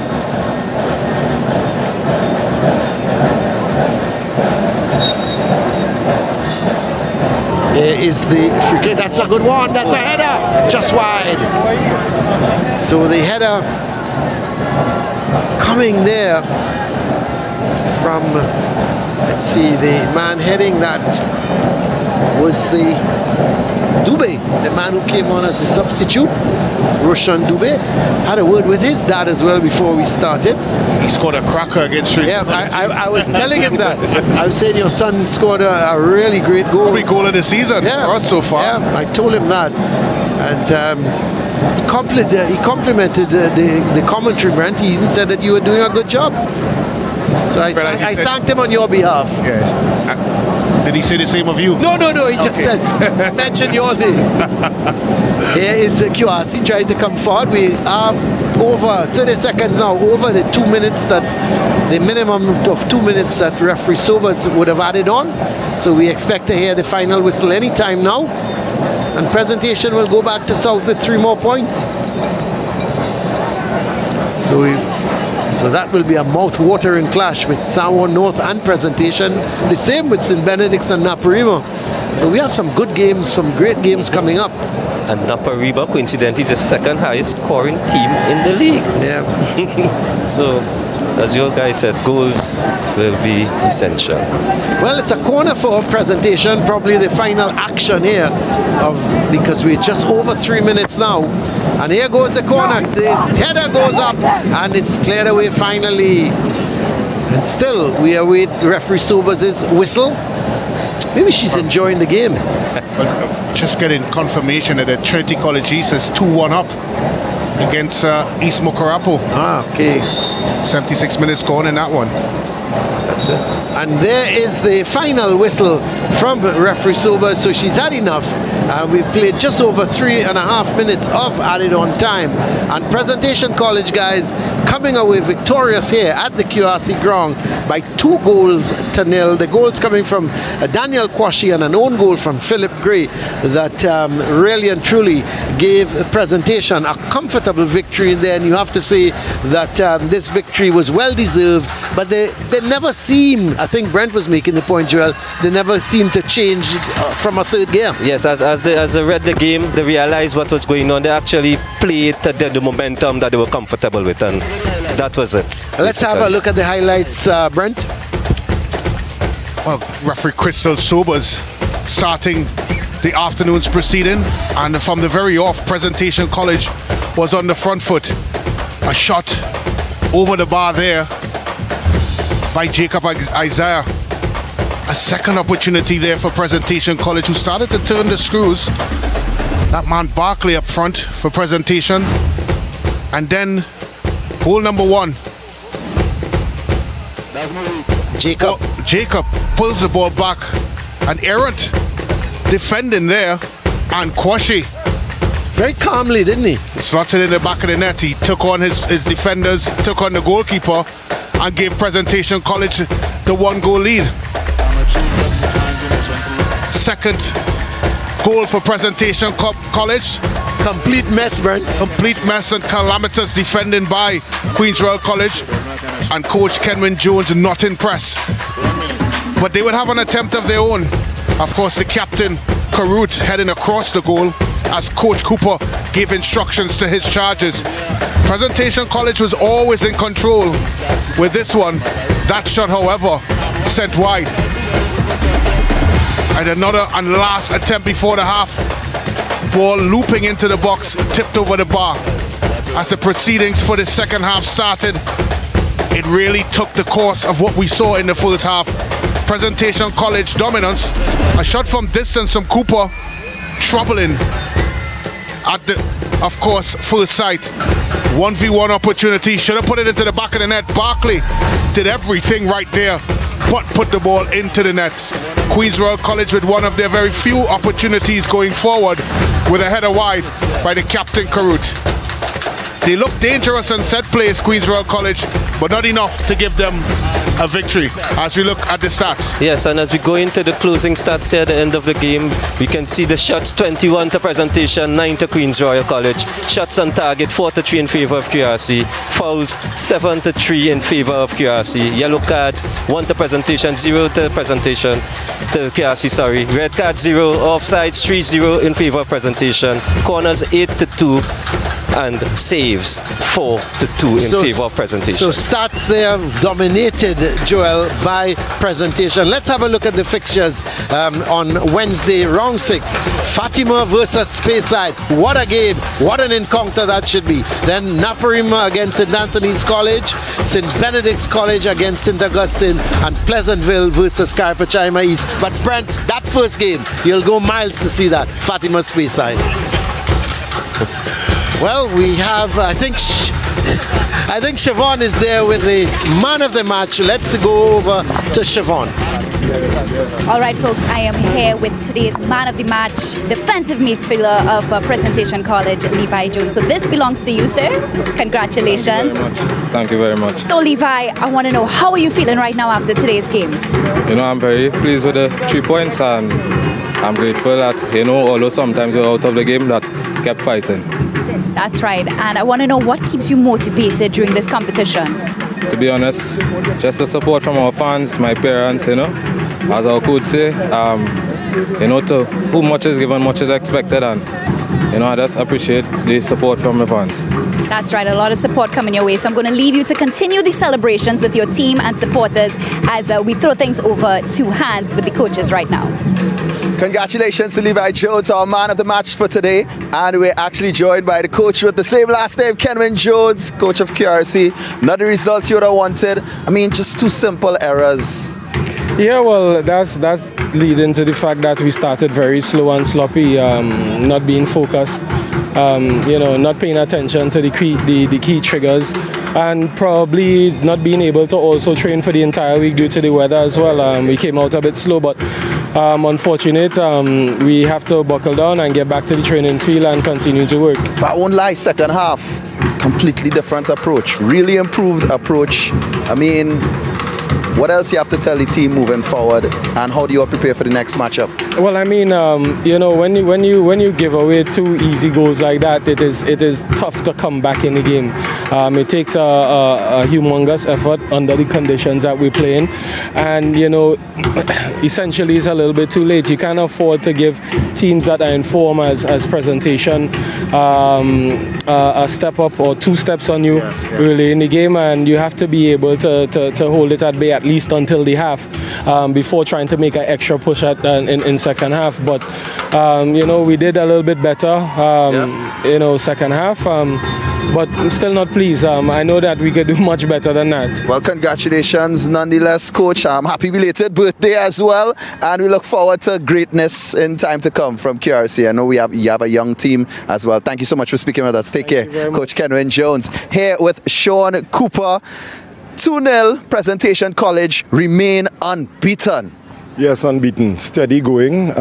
Here is the free kick. That's a good one. That's a header. Just wide. So the header coming there from, let's see, the man heading that was the Dubé, the man who came on as the substitute. Roshan Dubé had a word with his dad as well before we started. He scored a cracker against Sri Lanka. Yeah, I was telling him that. I was saying your son scored a really great goal. Probably goal of the season for us so far. Yeah, I told him that. And he complimented the commentary, Brent. He even said that you were doing a good job. So I thanked him on your behalf. Yeah. Did he say the same of you? No. He just said, mention your name. Here is QRC trying to come forward. We are over 30 seconds now, over the 2 minutes the minimum of 2 minutes that referee Sobers would have added on. So we expect to hear the final whistle any time now. And Presentation will go back to South with 3 more points. So that will be a mouth-watering clash with Samoa North and Presentation. The same with St. Benedict's and Naparima. So we have some good games, some great games coming up. And Naparima, coincidentally, is the second highest scoring team in the league. Yeah. So, as your guy said, goals will be essential. Well, it's a corner for Presentation, probably the final action here, because we're just over 3 minutes now. And here goes the corner. The header goes up, and it's cleared away finally. And still, we await referee Sobers' whistle. Maybe she's enjoying the game. Well, just getting confirmation that Trinity College East is 2-1 up against East Mokarapo. Okay. 76 minutes gone in that one. That's it. And there is the final whistle from referee Sobers. So she's had enough. We've played just over 3.5 minutes of added on time. And Presentation College, guys, coming away victorious here at the QRC ground by 2-0. The goals coming from Daniel Kwashi and an own goal from Philip Gray that really and truly gave Presentation a comfortable victory in there. And you have to say that this victory was well deserved, but they never seem, I think Brent was making the point, Joel, they never seem to change from a third gear. Yes, as they read the game, they realized what was going on. They actually played the momentum that they were comfortable with, and that was it. Let's have a look at the highlights, Brent. Well, referee Crystal Sobers starting the afternoon's proceeding, and from the very off, Presentation College was on the front foot. A shot over the bar there by Jacob Isaiah. A second opportunity there for Presentation College, who started to turn the screws. That man Barkley up front for Presentation. And then goal number 1. Jacob pulls the ball back. An errant defending there. And Kwashi very calmly, didn't he? Slotted in the back of the net. He took on his defenders, took on the goalkeeper, and gave Presentation College the 1-goal lead. Second goal for Presentation College. Complete mess, Brent. Complete mess and calamitous defending by Queen's Royal College. And Coach Kenwin Jones not impressed. But they would have an attempt of their own. Of course, the captain, Karut, heading across the goal as Coach Cooper gave instructions to his charges. Presentation College was always in control with this one. That shot, however, sent wide. And another and last attempt before the half. Ball looping into the box, tipped over the bar. As the proceedings for the second half started, it really took the course of what we saw in the first half. Presentation College dominance. A shot from distance from Cooper, troubling at the, of course, first sight. 1v1 opportunity, should have put it into the back of the net. Barkley did everything right there, but put the ball into the net. Queen's Royal College with one of their very few opportunities going forward with a header wide by the captain Karut. They look dangerous on set plays, Queen's Royal College, but not enough to give them a victory as we look at the stats. Yes, and as we go into the closing stats here at the end of the game, we can see the shots 21 to Presentation, 9 to Queen's Royal College. Shots on target 4-3 in favour of QRC. Fouls 7-3 in favour of QRC. Yellow cards 1 to Presentation, 0 to Presentation to QRC, sorry. Red card 0, offsides 3-0 in favour of Presentation. Corners 8-2. And saves 4-2 in favour of Presentation. So stats there dominated, Joel, by Presentation. Let's have a look at the fixtures on Wednesday, round 6. Fatima versus Speyside. What a game, what an encounter that should be. Then Naparima against St. Anthony's College, St. Benedict's College against St. Augustine, and Pleasantville versus Carpachima East. But Brent, that first game, you'll go miles to see that, Fatima Speyside. Well, we have, I think, I think Siobhan is there with the man of the match. Let's go over to Siobhan. All right, folks, I am here with today's man of the match, defensive midfielder of Presentation College, Levi Jones. So this belongs to you, sir. Congratulations. Thank you very much. So, Levi, I want to know, how are you feeling right now after today's game? You know, I'm very pleased with the 3 points, and I'm grateful that, although sometimes we're out of the game, that kept fighting. That's right. And I want to know, what keeps you motivated during this competition? To be honest, just the support from our fans, my parents, as our coach say, to whom much is given, much is expected, and I just appreciate the support from the fans. That's right, a lot of support coming your way. So I'm going to leave you to continue the celebrations with your team and supporters as we throw things over to hands with the coaches right now. Congratulations to Levi Jones, our man of the match for today. And we're actually joined by the coach with the same last name, Kenwin Jones, coach of QRC. Not the results you would have wanted. I mean, just 2 simple errors. Yeah, well, that's leading to the fact that we started very slow and sloppy, not being focused, not paying attention to the key triggers, and probably not being able to also train for the entire week due to the weather as well. We came out a bit slow, but unfortunate, we have to buckle down and get back to the training field and continue to work. But I won't lie, second half, completely different approach, really improved approach. I mean, what else you have to tell the team moving forward, and how do you all prepare for the next matchup? Well, I mean, when you give away 2 easy goals like that, it is tough to come back in the game. It takes a humongous effort under the conditions that we play in, and essentially it's a little bit too late. You can't afford to give teams that are in form as Presentation a step up or 2 steps on you really in the game, and you have to be able to hold it at bay at least until the half before trying to make an extra push in second half. But we did a little bit better second half, but I'm still not pleased. I know that we could do much better than that. Well, congratulations nonetheless, coach. Happy belated birthday as well, and we look forward to greatness in time to come from QRC. I know you have a young team as well. Thank you so much for speaking with us. Take care. Coach Kenwin Jones here with Sean Cooper. 2-0, Presentation College remain unbeaten. Yes, unbeaten. Steady going.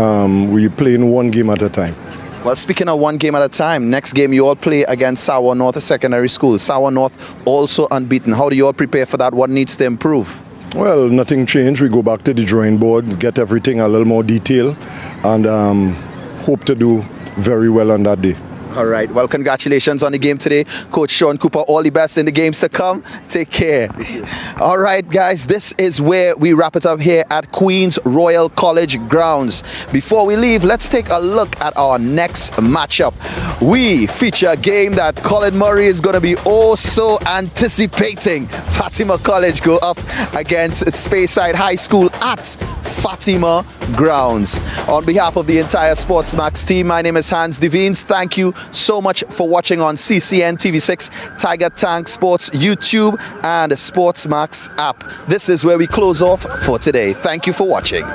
We playing 1 game at a time. Well, speaking of 1 game at a time, next game you all play against Sour North Secondary School. Sour North also unbeaten. How do you all prepare for that? What needs to improve? Well, nothing changed. We go back to the drawing board, get everything a little more detail, and hope to do very well on that day. All right. Well, congratulations on the game today, Coach Sean Cooper. All the best in the games to come. Take care. All right, guys. This is where we wrap it up here at Queen's Royal College grounds. Before we leave, let's take a look at our next matchup. We feature a game that Colin Murray is going to be oh so anticipating. Fatima College go up against Speyside High School at Fatima grounds. On behalf of the entire SportsMax team, my name is Hans Devines. Thank you so much for watching on CCN TV6, Tiger Tank Sports YouTube, and SportsMax app. This is where we close off for today. Thank you for watching.